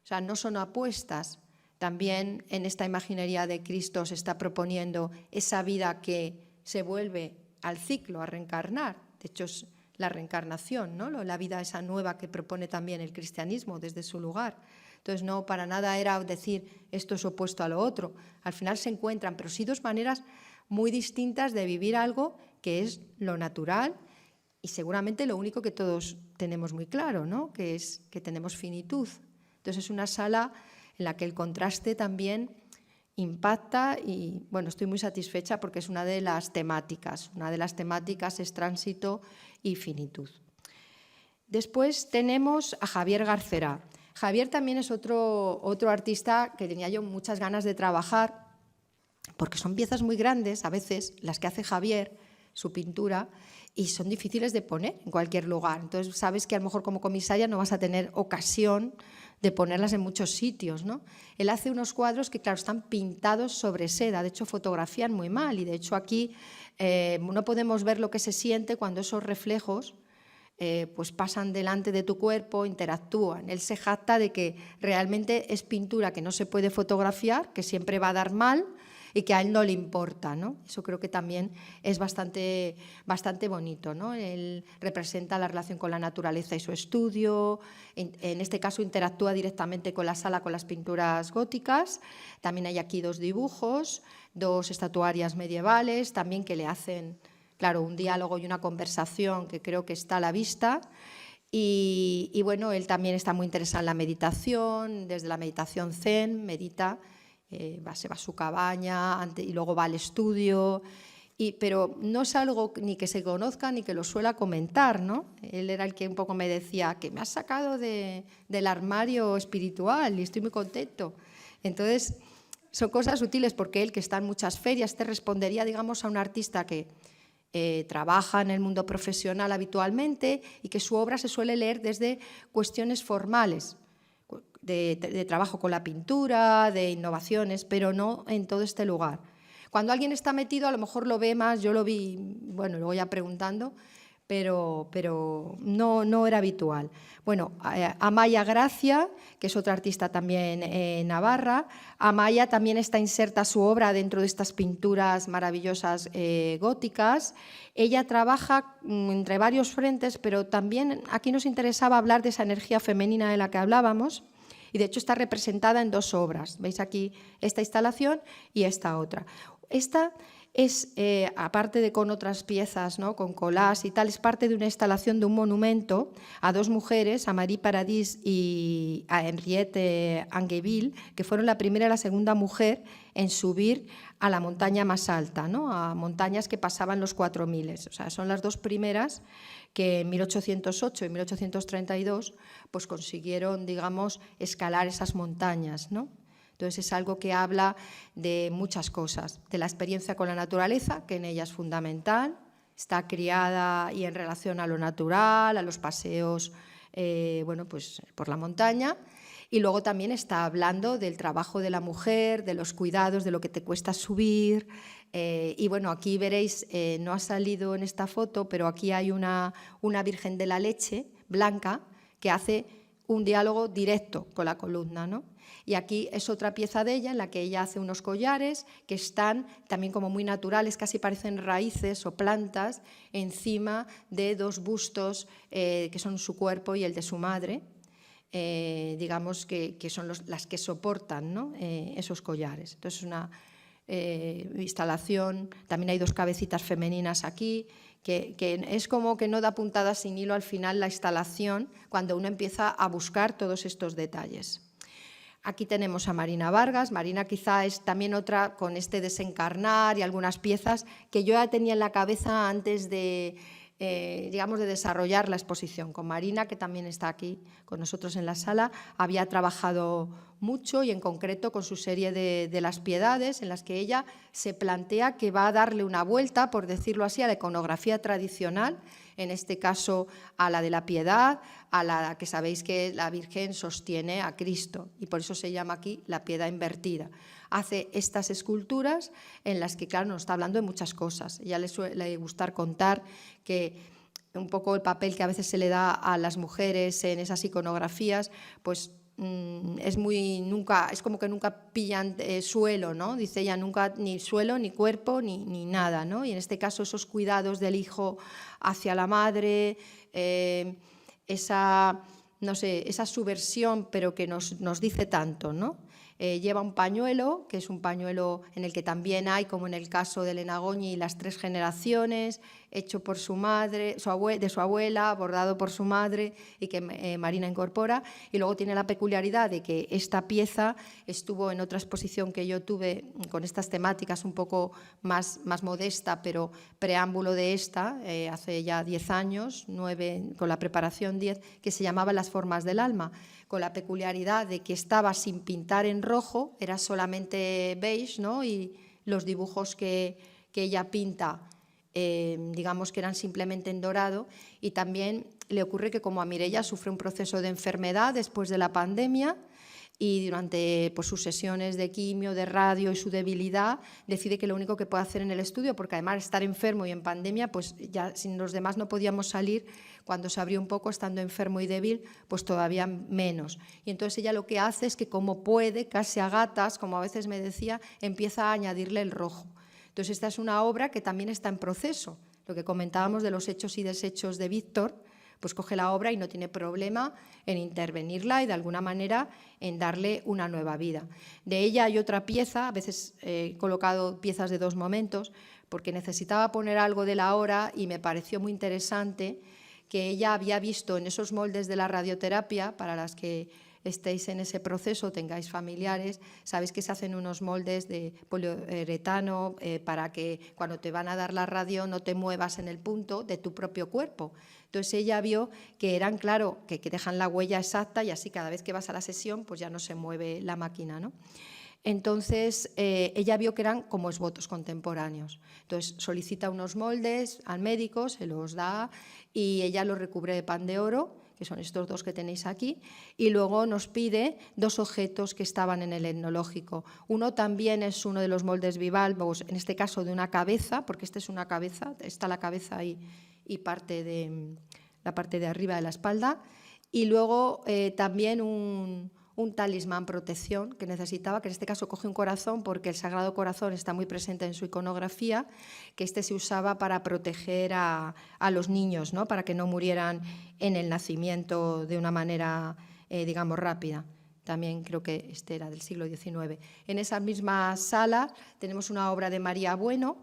O sea, no son apuestas. También en esta imaginería de Cristo se está proponiendo esa vida que se vuelve al ciclo, a reencarnar. De hecho, es la reencarnación, ¿no? La vida esa nueva que propone también el cristianismo desde su lugar. Entonces, no para nada era decir esto es opuesto a lo otro. Al final se encuentran, pero sí dos maneras muy distintas de vivir algo que es lo natural y seguramente lo único que todos tenemos muy claro, ¿no? Que es que tenemos finitud. Entonces, es una sala en la que el contraste también impacta y, bueno, estoy muy satisfecha porque es una de las temáticas. Una de las temáticas es tránsito y finitud. Después tenemos a Javier Garcerá. Javier también es otro artista que tenía yo muchas ganas de trabajar porque son piezas muy grandes, a veces, las que hace Javier, su pintura, y son difíciles de poner en cualquier lugar. Entonces, sabes que a lo mejor como comisaria no vas a tener ocasión de ponerlas en muchos sitios, ¿no? Él hace unos cuadros que, claro, están pintados sobre seda, de hecho fotografían muy mal y de hecho aquí no podemos ver lo que se siente cuando esos reflejos pues pasan delante de tu cuerpo, interactúan. Él se jacta de que realmente es pintura que no se puede fotografiar, que siempre va a dar mal y que a él no le importa, ¿no? Eso creo que también es bastante bonito, ¿no? Él representa la relación con la naturaleza y su estudio, en este caso interactúa directamente con la sala, con las pinturas góticas. También hay aquí dos dibujos, dos estatuarias medievales, también que le hacen, claro, un diálogo y una conversación que creo que está a la vista. Y bueno, él también está muy interesado en la meditación, desde la meditación zen, medita, se va a su cabaña y luego va al estudio, pero no es algo ni que se conozca ni que lo suela comentar, ¿no? Él era el que un poco me decía que me has sacado del armario espiritual y estoy muy contento. Entonces, son cosas sutiles porque él, que está en muchas ferias, te respondería, digamos, a un artista que trabaja en el mundo profesional habitualmente y que su obra se suele leer desde cuestiones formales, de trabajo con la pintura, de innovaciones, pero no en todo este lugar. Cuando alguien está metido, a lo mejor lo ve más, yo lo vi, bueno, luego ya preguntando, pero no era habitual. Bueno, Amaya Gracia, que es otra artista también navarra. Amaya también está inserta su obra dentro de estas pinturas maravillosas góticas. Ella trabaja entre varios frentes, pero también aquí nos interesaba hablar de esa energía femenina de la que hablábamos. Y de hecho está representada en dos obras. Veis aquí esta instalación y esta otra. Esta es, aparte de con otras piezas, ¿no?, con collage y tal, es parte de una instalación de un monumento a dos mujeres, a Marie Paradis y a Henriette Angueville, que fueron la primera y la segunda mujer en subir a la montaña más alta, ¿no?, a montañas que pasaban los 4000. O sea, son las dos primeras que en 1808 y 1832 pues consiguieron, digamos, escalar esas montañas, ¿no? Entonces es algo que habla de muchas cosas, de la experiencia con la naturaleza, que en ella es fundamental, está criada y en relación a lo natural, a los paseos bueno, pues por la montaña, y luego también está hablando del trabajo de la mujer, de los cuidados, de lo que te cuesta subir. Y bueno, aquí veréis, no ha salido en esta foto, pero aquí hay una Virgen de la Leche blanca que hace un diálogo directo con la columna, ¿no? Y aquí es otra pieza de ella en la que ella hace unos collares que están también como muy naturales, casi parecen raíces o plantas encima de dos bustos que son su cuerpo y el de su madre, digamos que son las que soportan, ¿no? Esos collares. Entonces es una instalación, también hay dos cabecitas femeninas aquí, que es como que no da puntada sin hilo al final la instalación cuando uno empieza a buscar todos estos detalles. Aquí tenemos a Marina Vargas. Marina quizá es también otra con este desencarnar y algunas piezas que yo ya tenía en la cabeza antes de, digamos, de desarrollar la exposición. Con Marina, que también está aquí con nosotros en la sala, había trabajado mucho y en concreto con su serie de Las Piedades, en las que ella se plantea que va a darle una vuelta, por decirlo así, a la iconografía tradicional, en este caso a la de la Piedad, a la que sabéis que la Virgen sostiene a Cristo, y por eso se llama aquí la Piedad invertida. Hace estas esculturas en las que, claro, nos está hablando de muchas cosas. Ella le suele gustar contar que un poco el papel que a veces se le da a las mujeres en esas iconografías, pues es como que nunca pillan suelo, ¿no? Dice ella, nunca ni suelo, ni cuerpo, ni nada, ¿no? Y en este caso esos cuidados del hijo hacia la madre, esa subversión, pero que nos dice tanto, ¿no? Lleva un pañuelo, que es un pañuelo en el que también hay, como en el caso de Elena Goñi, las 3 generaciones, hecho por su madre, de su abuela, bordado por su madre y que Marina incorpora. Y luego tiene la peculiaridad de que esta pieza estuvo en otra exposición que yo tuve con estas temáticas un poco más modesta, pero preámbulo de esta, hace ya 10 años, 9, con la preparación 10, que se llamaba Las formas del alma, con la peculiaridad de que estaba sin pintar en rojo, era solamente beige, ¿no? Y los dibujos que ella pinta, digamos que eran simplemente en dorado. Y también le ocurre que, como a Mireia, sufre un proceso de enfermedad después de la pandemia, y durante pues, sus sesiones de quimio, de radio y su debilidad, decide que lo único que puede hacer en el estudio, porque además estar enfermo y en pandemia, pues ya sin los demás no podíamos salir, cuando se abrió un poco estando enfermo y débil, pues todavía menos. Y entonces ella lo que hace es que, como puede, casi a gatas, como a veces me decía, empieza a añadirle el rojo. Entonces esta es una obra que también está en proceso. Lo que comentábamos de los hechos y desechos de Víctor, pues coge la obra y no tiene problema en intervenirla y de alguna manera en darle una nueva vida. De ella hay otra pieza, a veces he colocado piezas de 2 momentos, porque necesitaba poner algo de la hora y me pareció muy interesante que ella había visto en esos moldes de la radioterapia, para las que estéis en ese proceso, tengáis familiares, sabéis que se hacen unos moldes de poliuretano para que cuando te van a dar la radio no te muevas en el punto de tu propio cuerpo. Entonces ella vio que eran, claro, que dejan la huella exacta y así cada vez que vas a la sesión pues ya no se mueve la máquina, ¿no? Entonces ella vio que eran como esbotos contemporáneos. Entonces solicita unos moldes al médico, se los da y ella los recubre de pan de oro, que son estos 2 que tenéis aquí, y luego nos pide 2 objetos que estaban en el etnológico. Uno también es uno de los moldes bivalvos, en este caso de una cabeza, porque esta es una cabeza, está la cabeza ahí y la parte de arriba de la espalda, y luego también un talismán protección que necesitaba, que en este caso coge un corazón porque el Sagrado Corazón está muy presente en su iconografía, que se usaba para proteger a los niños, ¿no? Para que no murieran en el nacimiento de una manera, digamos, rápida. También creo que este era del siglo XIX. En esa misma sala tenemos una obra de María Bueno.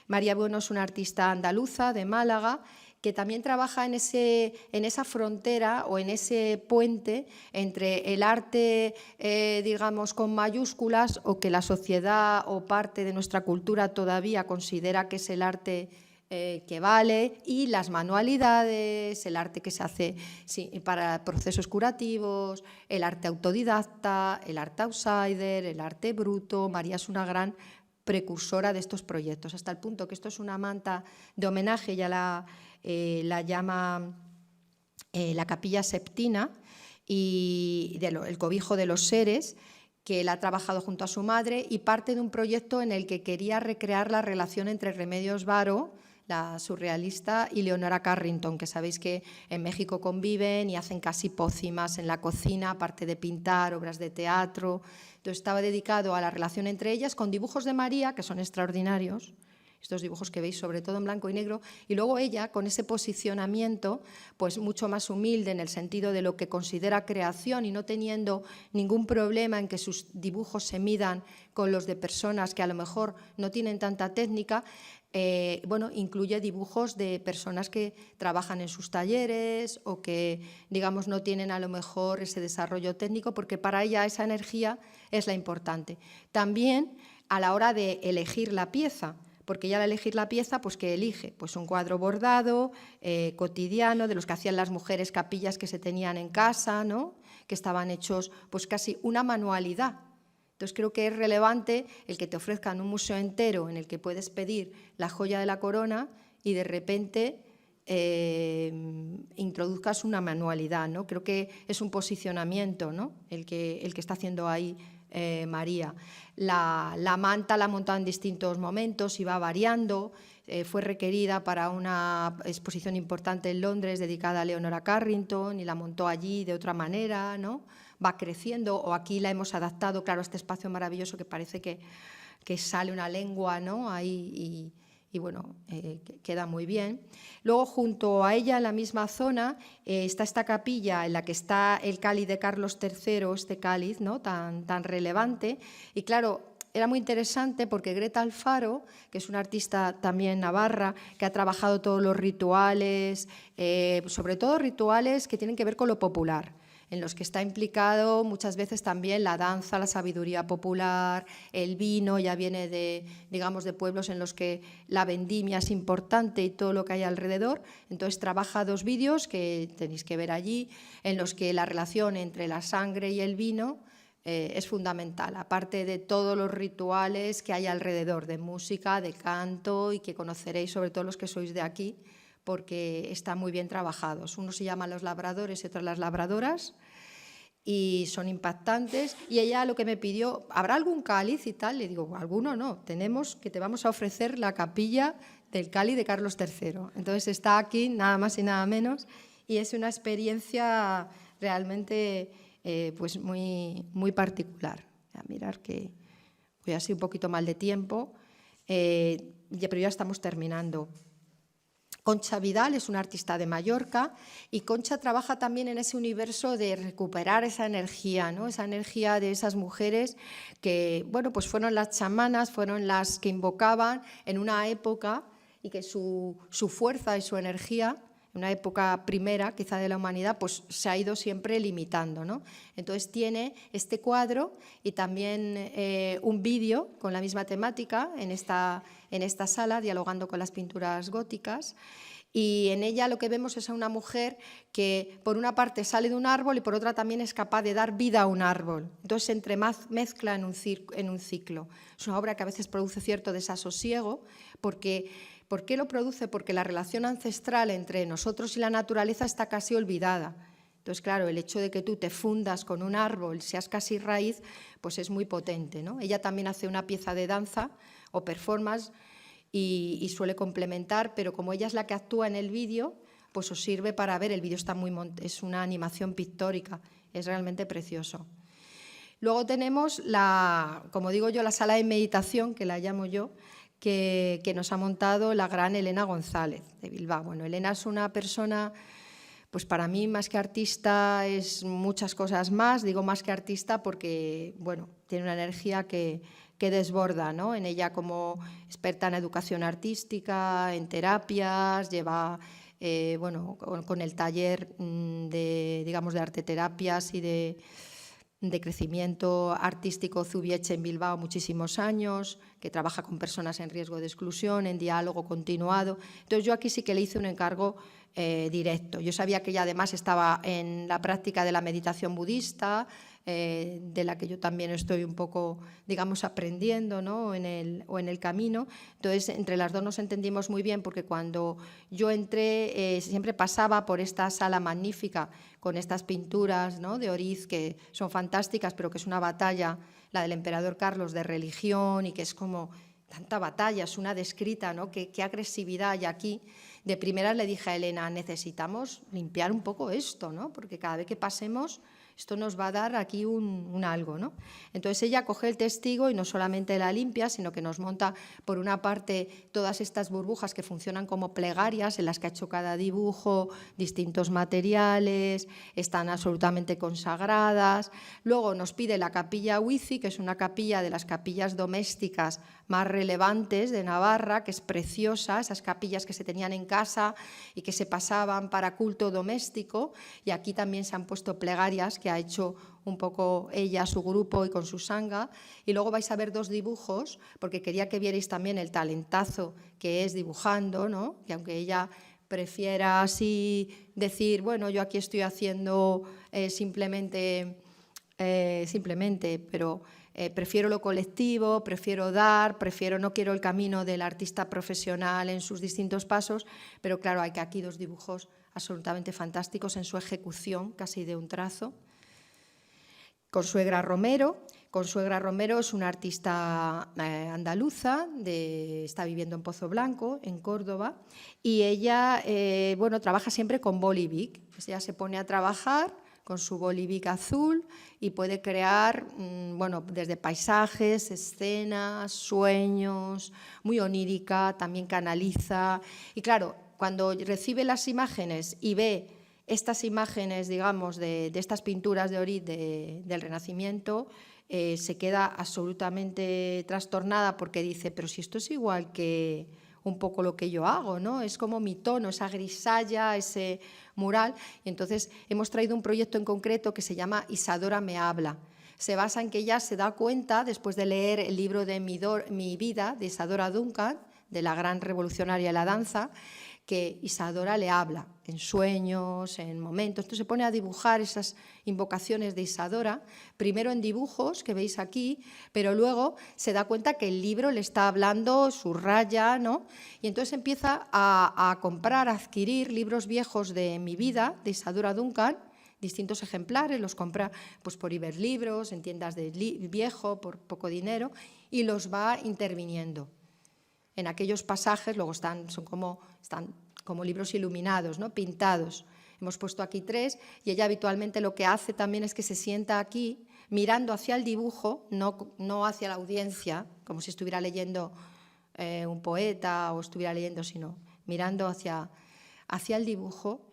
María Bueno es una artista andaluza de Málaga, que también trabaja en esa frontera o en ese puente entre el arte, digamos, con mayúsculas, o que la sociedad o parte de nuestra cultura todavía considera que es el arte que vale, y las manualidades, el arte que se hace para procesos curativos, el arte autodidacta, el arte outsider, el arte bruto. María es una gran precursora de estos proyectos, hasta el punto que esto es una manta de homenaje, ya la llama la Capilla Septina, y el cobijo de los seres, que él ha trabajado junto a su madre, y parte de un proyecto en el que quería recrear la relación entre Remedios Varo, la surrealista, y Leonora Carrington, que sabéis que en México conviven y hacen casi pócimas en la cocina, aparte de pintar, obras de teatro. Entonces estaba dedicado a la relación entre ellas con dibujos de María, que son extraordinarios, estos dibujos que veis sobre todo en blanco y negro, y luego ella con ese posicionamiento pues mucho más humilde en el sentido de lo que considera creación y no teniendo ningún problema en que sus dibujos se midan con los de personas que a lo mejor no tienen tanta técnica. Bueno, incluye dibujos de personas que trabajan en sus talleres o que, digamos, no tienen a lo mejor ese desarrollo técnico, porque para ella esa energía es la importante. También a la hora de elegir la pieza, porque ya al elegir la pieza, pues ¿qué elige? Pues un cuadro bordado, cotidiano, de los que hacían las mujeres, capillas que se tenían en casa, ¿no? Que estaban hechos pues casi una manualidad. Entonces creo que es relevante el que te ofrezcan un museo entero en el que puedes pedir la joya de la corona y de repente introduzcas una manualidad, ¿no? Creo que es un posicionamiento, ¿no? el que está haciendo ahí María. La manta la ha montado en distintos momentos y va variando. Fue requerida para una exposición importante en Londres dedicada a Leonora Carrington y la montó allí de otra manera, ¿no? Va creciendo, o aquí la hemos adaptado, claro, a este espacio maravilloso que parece que sale una lengua, ¿no? Ahí y bueno, queda muy bien. Luego, junto a ella, en la misma zona, está esta capilla en la que está el cáliz de Carlos III, este cáliz, ¿no? tan relevante. Y claro, era muy interesante porque Greta Alfaro, que es una artista también navarra, que ha trabajado todos los rituales, sobre todo rituales que tienen que ver con lo popular, en los que está implicado muchas veces también la danza, la sabiduría popular, el vino, ya viene de, digamos, de pueblos en los que la vendimia es importante y todo lo que hay alrededor. Entonces trabaja 2 vídeos que tenéis que ver allí, en los que la relación entre la sangre y el vino es fundamental, aparte de todos los rituales que hay alrededor, de música, de canto, y que conoceréis sobre todo los que sois de aquí, porque están muy bien trabajados. Uno se llama Los Labradores y otro Las Labradoras, y son impactantes. Y ella lo que me pidió, ¿habrá algún cáliz y tal? Le digo, alguno no, tenemos que te vamos a ofrecer la capilla del cáliz de Carlos III. Entonces está aquí, nada más y nada menos, y es una experiencia realmente pues muy, muy particular. A mirar que voy así un poquito mal de tiempo, pero ya estamos terminando. Concha Vidal es una artista de Mallorca, y Concha trabaja también en ese universo de recuperar esa energía, ¿no? Esa energía de esas mujeres que, bueno, pues fueron las chamanas, fueron las que invocaban en una época, y que su fuerza y su energía, en una época primera quizá de la humanidad, pues se ha ido siempre limitando, ¿no? Entonces tiene este cuadro y también un vídeo con la misma temática en esta sala, dialogando con las pinturas góticas. Y en ella lo que vemos es a una mujer que por una parte sale de un árbol y por otra también es capaz de dar vida a un árbol. Entonces se entremezcla en un ciclo. Es una obra que a veces produce cierto desasosiego porque... ¿Por qué lo produce? Porque la relación ancestral entre nosotros y la naturaleza está casi olvidada. Entonces, claro, el hecho de que tú te fundas con un árbol, seas casi raíz, pues es muy potente, ¿no? Ella también hace una pieza de danza o performance y suele complementar, pero como ella es la que actúa en el vídeo, pues os sirve para ver. El vídeo está es una animación pictórica, es realmente precioso. Luego tenemos, como digo yo, la sala de meditación, que la llamo yo, que nos ha montado la gran Elena González de Bilbao. Bueno, Elena es una persona, pues para mí más que artista es muchas cosas más. Digo más que artista porque, bueno, tiene una energía que desborda, ¿no? En ella, como experta en educación artística, en terapias, lleva bueno, con el taller digamos, de arteterapias y de crecimiento artístico Zubieche en Bilbao muchísimos años, que trabaja con personas en riesgo de exclusión, en diálogo continuado. Entonces yo aquí sí que le hice un encargo directo. Yo sabía que ella además estaba en la práctica de la meditación budista, de la que yo también estoy un poco, digamos, aprendiendo, ¿no? en el camino. Entonces, entre las dos nos entendimos muy bien, porque cuando yo entré siempre pasaba por esta sala magnífica con estas pinturas, ¿no? de Oriz, que son fantásticas, pero que es una batalla, la del emperador Carlos, de religión, y que es como tanta batalla, es una descrita, ¿no? Qué agresividad hay aquí. De primeras le dije a Elena, necesitamos limpiar un poco esto, ¿no? Porque cada vez que pasemos, esto nos va a dar aquí un algo, ¿no? Entonces ella coge el testigo y no solamente la limpia, sino que nos monta, por una parte, todas estas burbujas que funcionan como plegarias, en las que ha hecho cada dibujo, distintos materiales, están absolutamente consagradas. Luego nos pide la capilla Huici, que es una capilla de las capillas domésticas más relevantes de Navarra, que es preciosa, esas capillas que se tenían en casa y que se pasaban para culto doméstico, y aquí también se han puesto plegarias que ha hecho un poco ella, su grupo y con su sanga. Y luego vais a ver 2 dibujos, porque quería que vierais también el talentazo que es dibujando, ¿no? Que aunque ella prefiera así decir, bueno, yo aquí estoy haciendo simplemente, pero prefiero lo colectivo, prefiero dar, no quiero el camino del artista profesional en sus distintos pasos, pero claro, hay que aquí 2 dibujos absolutamente fantásticos en su ejecución, casi de un trazo. Consuegra Romero. Consuegra Romero es una artista andaluza, está viviendo en Pozo Blanco, en Córdoba, y ella trabaja siempre con Bolivic. Pues ella se pone a trabajar con su Bolivic azul y puede crear desde paisajes, escenas, sueños, muy onírica, también canaliza. Y claro, cuando recibe las imágenes y ve estas imágenes, digamos, de estas pinturas de Orit del Renacimiento, se queda absolutamente trastornada porque dice, pero si esto es igual que un poco lo que yo hago, ¿no? Es como mi tono, esa grisalla, ese mural. Y entonces hemos traído un proyecto en concreto que se llama Isadora me habla. Se basa en que ella se da cuenta, después de leer el libro de Mi vida, de Isadora Duncan, de la gran revolucionaria de la danza, que Isadora le habla en sueños, en momentos. Entonces se pone a dibujar esas invocaciones de Isadora, primero en dibujos, que veis aquí, pero luego se da cuenta que el libro le está hablando, subraya, ¿no? Y entonces empieza a comprar, a adquirir libros viejos de Mi vida, de Isadora Duncan, distintos ejemplares, los compra pues, por Iberlibros, en tiendas de viejo, por poco dinero, y los va interviniendo. En aquellos pasajes, luego están como libros iluminados, ¿no? Pintados. Hemos puesto aquí 3 y ella habitualmente lo que hace también es que se sienta aquí mirando hacia el dibujo, no hacia la audiencia, como si estuviera leyendo un poeta o estuviera leyendo, sino mirando hacia el dibujo,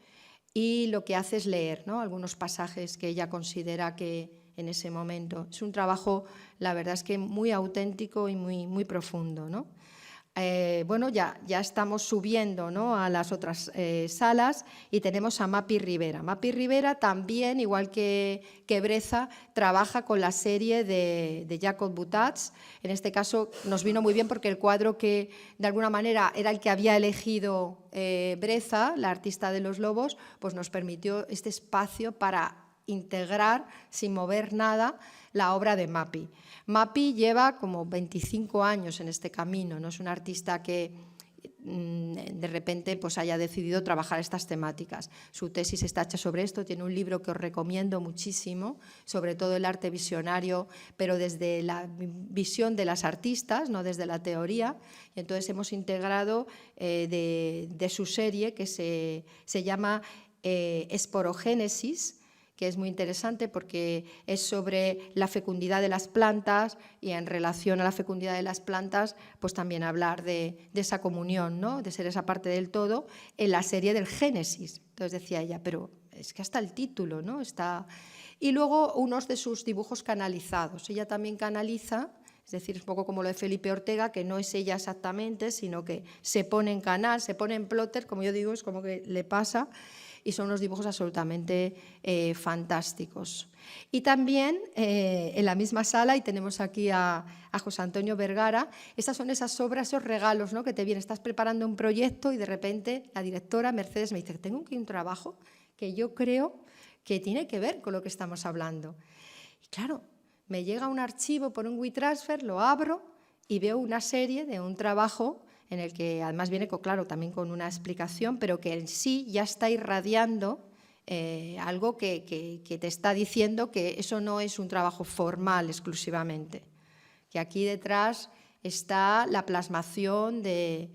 y lo que hace es leer, ¿no? Algunos pasajes que ella considera que en ese momento. Es un trabajo, la verdad es que muy auténtico y muy, muy profundo, ¿no? Ya estamos subiendo, ¿no? A las otras salas y tenemos a Mapi Rivera. Mapi Rivera también, igual que Breza, trabaja con la serie de Jacob Butats. En este caso nos vino muy bien porque el cuadro que de alguna manera era el que había elegido Breza, la artista de los lobos, pues nos permitió este espacio para integrar sin mover nada la obra de Mapi. Mapi lleva como 25 años en este camino, no es una artista que de repente pues haya decidido trabajar estas temáticas. Su tesis está hecha sobre esto, tiene un libro que os recomiendo muchísimo, sobre todo el arte visionario, pero desde la visión de las artistas, no desde la teoría. Y entonces hemos integrado de su serie que se llama Esporogénesis, que es muy interesante porque es sobre la fecundidad de las plantas, y en relación a la fecundidad de las plantas, pues también hablar de esa comunión, ¿no? De ser esa parte del todo, en la serie del Génesis. Entonces decía ella, pero es que hasta el título, ¿no? Está... Y luego unos de sus dibujos canalizados. Ella también canaliza, es decir, es un poco como lo de Felipe Ortega, que no es ella exactamente, sino que se pone en canal, se pone en plotter, como yo digo, es como que le pasa, y son unos dibujos absolutamente fantásticos. Y también en la misma sala, y tenemos aquí a José Antonio Vergara, estas son esas obras, esos regalos, ¿no? Que te vienen, estás preparando un proyecto y de repente la directora Mercedes me dice, tengo aquí un trabajo que yo creo que tiene que ver con lo que estamos hablando. Y claro, me llega un archivo por un WeTransfer, lo abro y veo una serie de un trabajo en el que además viene, claro, también con una explicación, pero que en sí ya está irradiando algo que te está diciendo que eso no es un trabajo formal exclusivamente, que aquí detrás está la plasmación de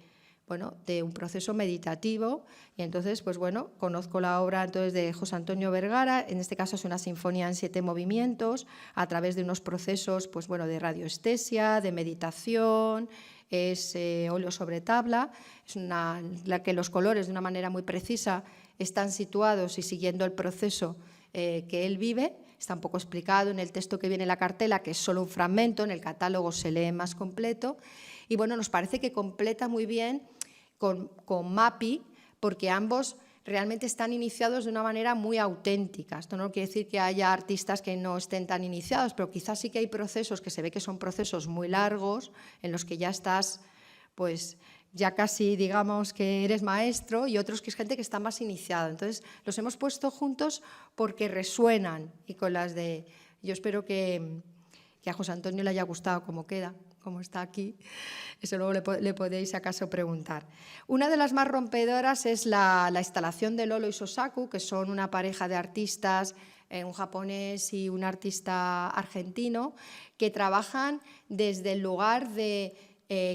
un proceso meditativo. Y entonces, pues bueno, conozco la obra entonces de José Antonio Vergara, en este caso es una sinfonía en 7 movimientos, a través de unos procesos pues bueno, de radioestesia, de meditación, es óleo sobre tabla, es la que los colores de una manera muy precisa están situados y siguiendo el proceso que él vive. Está un poco explicado en el texto que viene en la cartela, que es solo un fragmento, en el catálogo se lee más completo. Y bueno, nos parece que completa muy bien con MAPI, porque ambos realmente están iniciados de una manera muy auténtica. Esto no quiere decir que haya artistas que no estén tan iniciados, pero quizás sí que hay procesos que se ve que son procesos muy largos, en los que ya estás, pues ya casi digamos que eres maestro, y otros que es gente que está más iniciada. Entonces los hemos puesto juntos porque resuenan, y con las de... Yo espero que a José Antonio le haya gustado cómo queda, como está aquí. Eso luego le podéis acaso preguntar. Una de las más rompedoras es la instalación de Lolo y Sosaku, que son una pareja de artistas, un japonés y un artista argentino, que trabajan desde el lugar de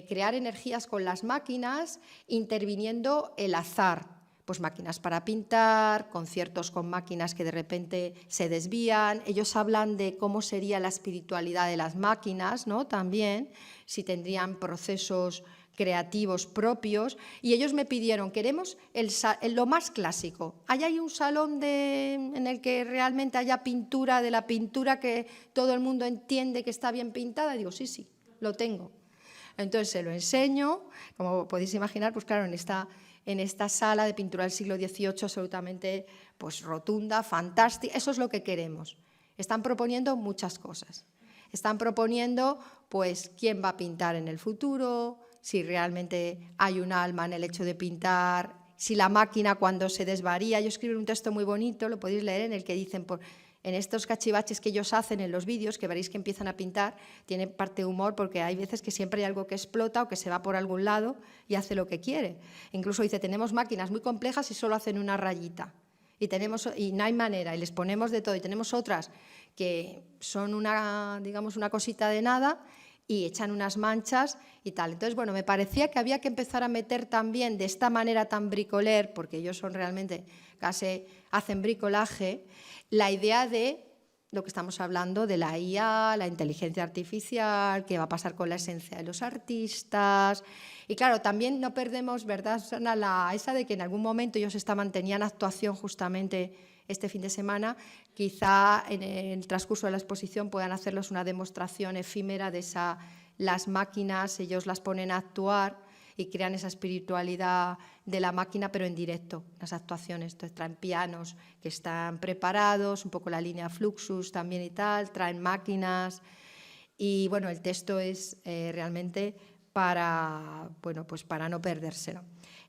crear energías con las máquinas, interviniendo el azar. Pues máquinas para pintar, conciertos con máquinas que de repente se desvían. Ellos hablan de cómo sería la espiritualidad de las máquinas, ¿no? También, si tendrían procesos creativos propios. Y ellos me pidieron, queremos lo más clásico. ¿Hay un salón en el que realmente haya pintura, de la pintura que todo el mundo entiende que está bien pintada? Y digo, sí, lo tengo. Entonces se lo enseño, como podéis imaginar, pues claro, en esta sala de pintura del siglo XVIII absolutamente pues, rotunda, fantástica. Eso es lo que queremos. Están proponiendo muchas cosas. Están proponiendo pues, quién va a pintar en el futuro, si realmente hay un alma en el hecho de pintar, si la máquina cuando se desvaría. Yo escribí un texto muy bonito, lo podéis leer, en el que dicen... En estos cachivaches que ellos hacen en los vídeos, que veréis que empiezan a pintar, tiene parte de humor, porque hay veces que siempre hay algo que explota o que se va por algún lado y hace lo que quiere. Incluso dice, tenemos máquinas muy complejas y solo hacen una rayita. Y no hay manera, y les ponemos de todo. Y tenemos otras que son digamos, una cosita de nada y echan unas manchas y tal. Entonces, bueno, me parecía que había que empezar a meter también de esta manera tan bricoler, porque ellos son realmente, casi hacen bricolaje, la idea de lo que estamos hablando de la IA, la inteligencia artificial, qué va a pasar con la esencia de los artistas. Y claro, también no perdemos, ¿verdad, Susana?, esa de que en algún momento ellos tenían actuación justamente este fin de semana. Quizá en el transcurso de la exposición puedan hacerlos una demostración efímera de las máquinas, ellos las ponen a actuar y crean esa espiritualidad de la máquina, pero en directo, las actuaciones. Entonces traen pianos que están preparados, un poco la línea Fluxus también y tal, traen máquinas, y bueno, el texto es realmente para no perdérselo.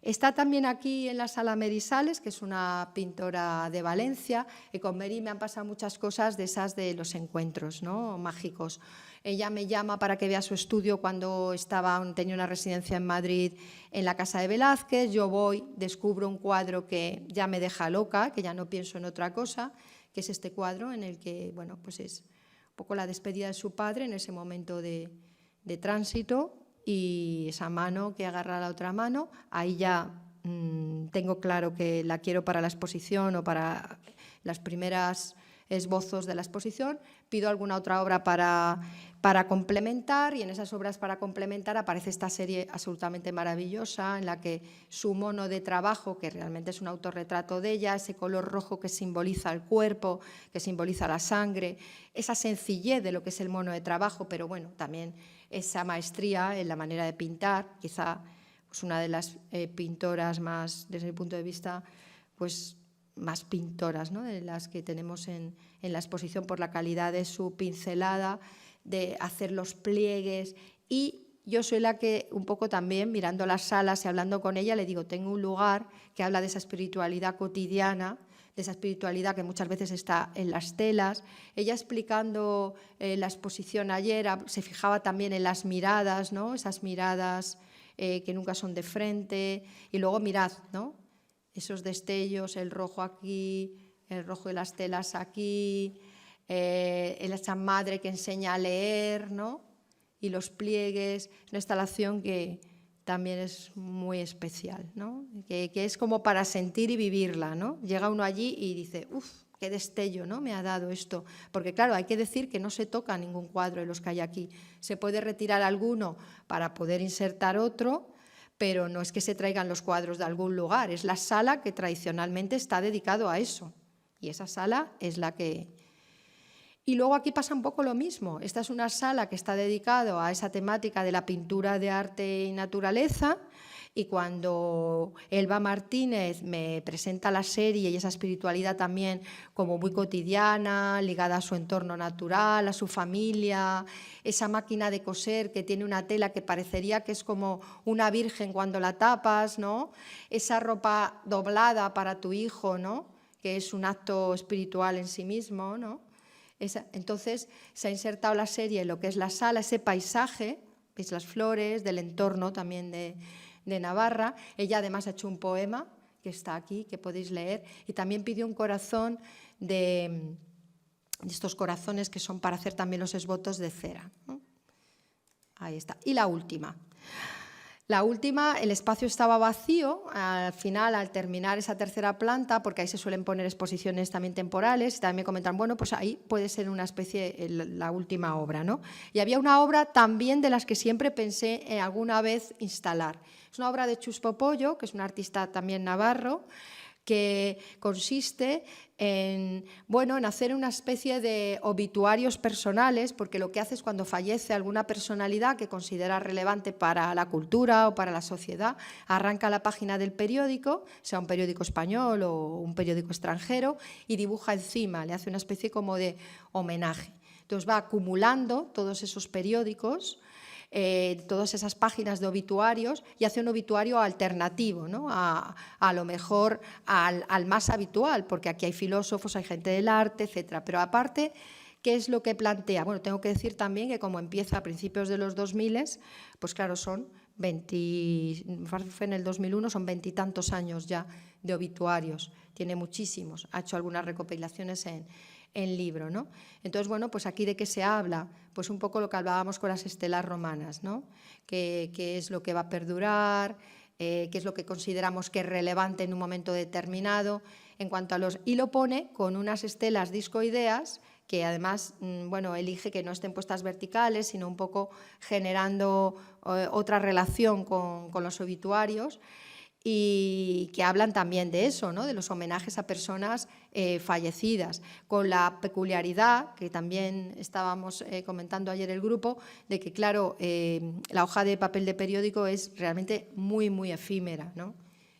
Está también aquí en la sala Merisales, que es una pintora de Valencia, y con Meri me han pasado muchas cosas de esas de los encuentros, ¿no?, mágicos. Ella me llama para que vea su estudio cuando tenía una residencia en Madrid, en la Casa de Velázquez. Yo voy, descubro un cuadro que ya me deja loca, que ya no pienso en otra cosa, que es este cuadro en el que, bueno, pues es un poco la despedida de su padre en ese momento de tránsito, y esa mano que agarra la otra mano. Ahí ya tengo claro que la quiero para la exposición o para las primeras esbozos de la exposición. Pido alguna otra obra para complementar, y en esas obras para complementar aparece esta serie absolutamente maravillosa en la que su mono de trabajo, que realmente es un autorretrato de ella, ese color rojo que simboliza el cuerpo, que simboliza la sangre, esa sencillez de lo que es el mono de trabajo, pero bueno, también esa maestría en la manera de pintar, quizá pues una de las pintoras más, desde mi punto de vista, pues más pintoras, ¿no?, de las que tenemos en la exposición, por la calidad de su pincelada, de hacer los pliegues. Y yo soy la que un poco también, mirando las salas y hablando con ella, le digo, tengo un lugar que habla de esa espiritualidad cotidiana, de esa espiritualidad que muchas veces está en las telas. Ella, explicando la exposición ayer, se fijaba también en las miradas, ¿no?, esas miradas que nunca son de frente. Y luego mirad, ¿no?, esos destellos, el rojo aquí, el rojo de las telas aquí, esa madre que enseña a leer, ¿no?, y los pliegues, una instalación que también es muy especial, ¿no? Que es como para sentir y vivirla, ¿no? Llega uno allí y dice, uff, qué destello, ¿no? Me ha dado esto. Porque claro, hay que decir que no se toca ningún cuadro de los que hay aquí. Se puede retirar alguno para poder insertar otro, pero no es que se traigan los cuadros de algún lugar, es la sala que tradicionalmente está dedicado a eso. Y esa sala es la que... Y luego aquí pasa un poco lo mismo. Esta es una sala que está dedicada a esa temática de la pintura de arte y naturaleza, y cuando Elba Martínez me presenta la serie y esa espiritualidad también como muy cotidiana, ligada a su entorno natural, a su familia, esa máquina de coser que tiene una tela que parecería que es como una virgen cuando la tapas, ¿no? Esa ropa doblada para tu hijo, ¿no? Que es un acto espiritual en sí mismo, ¿no? Entonces se ha insertado la serie en lo que es la sala, ese paisaje, veis las flores, del entorno también de Navarra. Ella además ha hecho un poema que está aquí, que podéis leer, y también pidió un corazón de estos corazones que son para hacer también los esvotos de cera, ¿no? Ahí está. Y la última. La última, el espacio estaba vacío al final, al terminar esa tercera planta, porque ahí se suelen poner exposiciones también temporales, y también me comentan, bueno, pues ahí puede ser una especie, la última obra, ¿no? Y había una obra también de las que siempre pensé alguna vez instalar. Es una obra de Chus Popollo, que es un artista también navarro, que consiste en hacer una especie de obituarios personales, porque lo que hace es cuando fallece alguna personalidad que considera relevante para la cultura o para la sociedad, arranca la página del periódico, sea un periódico español o un periódico extranjero, y dibuja encima, le hace una especie como de homenaje. Entonces va acumulando todos esos periódicos, todas esas páginas de obituarios, y hace un obituario alternativo, ¿no? a lo mejor al más habitual, porque aquí hay filósofos, hay gente del arte, etcétera. Pero aparte, ¿qué es lo que plantea? Bueno, tengo que decir también que como empieza a principios de los 2000, pues claro, son 20, en el 2001 son 20 y tantos años ya de obituarios, tiene muchísimos, ha hecho algunas recopilaciones en libro, ¿no? Entonces, bueno, pues aquí de qué se habla, pues un poco lo que hablábamos con las estelas romanas, ¿no? ¿Qué es lo que va a perdurar? ¿Qué es lo que consideramos que es relevante en un momento determinado? En cuanto a los... Y lo pone con unas estelas discoideas que además, elige que no estén puestas verticales, sino un poco generando otra relación con los obituarios, y que hablan también de eso, ¿no? De los homenajes a personas fallecidas, con la peculiaridad, que también estábamos comentando ayer el grupo, de que, claro, la hoja de papel de periódico es realmente muy, muy efímera, ¿no?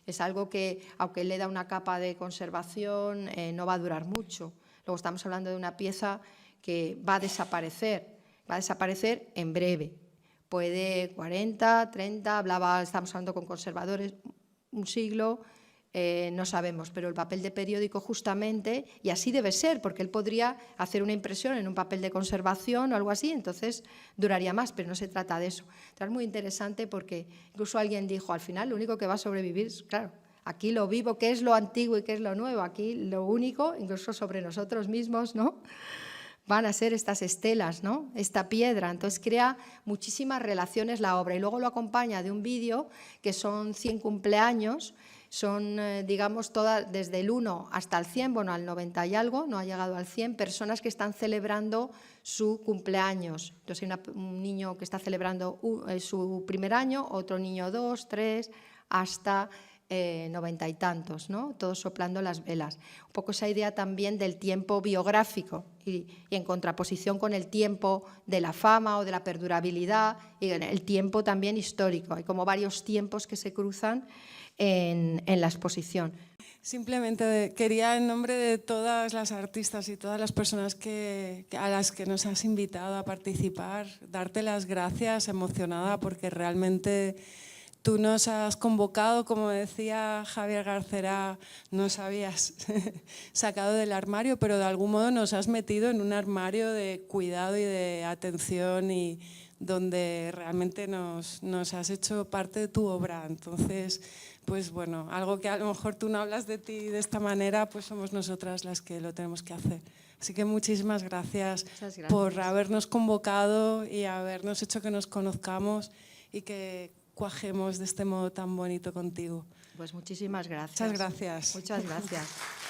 Es algo que, aunque le da una capa de conservación, no va a durar mucho. Luego estamos hablando de una pieza que va a desaparecer en breve. Puede 40, 30, estamos hablando con conservadores, un siglo, no sabemos, pero el papel de periódico justamente, y así debe ser, porque él podría hacer una impresión en un papel de conservación o algo así, entonces duraría más, pero no se trata de eso. Es muy interesante porque incluso alguien dijo, al final lo único que va a sobrevivir es, claro, aquí lo vivo, qué es lo antiguo y qué es lo nuevo, aquí lo único, incluso sobre nosotros mismos, ¿no?, van a ser estas estelas, ¿no?, esta piedra. Entonces crea muchísimas relaciones la obra, y luego lo acompaña de un vídeo que son 100 cumpleaños, son, digamos, todas desde el 1 hasta el 100, bueno, al 90 y algo, no ha llegado al 100, personas que están celebrando su cumpleaños. Entonces hay un niño que está celebrando su primer año, otro niño 2, 3, hasta 90 y tantos, ¿no?, todos soplando las velas. Un poco esa idea también del tiempo biográfico y en contraposición con el tiempo de la fama o de la perdurabilidad, y el tiempo también histórico. Hay como varios tiempos que se cruzan en la exposición. Simplemente quería, en nombre de todas las artistas y todas las personas a las que nos has invitado a participar, darte las gracias, emocionada, porque realmente tú nos has convocado, como decía Javier Garcera, nos habías sacado del armario, pero de algún modo nos has metido en un armario de cuidado y de atención y donde realmente nos has hecho parte de tu obra. Entonces, pues bueno, algo que a lo mejor tú no hablas de ti de esta manera, pues somos nosotras las que lo tenemos que hacer. Así que muchísimas gracias por habernos convocado y habernos hecho que nos conozcamos y que cuajemos de este modo tan bonito contigo. Pues muchísimas gracias. Muchas gracias. Muchas gracias.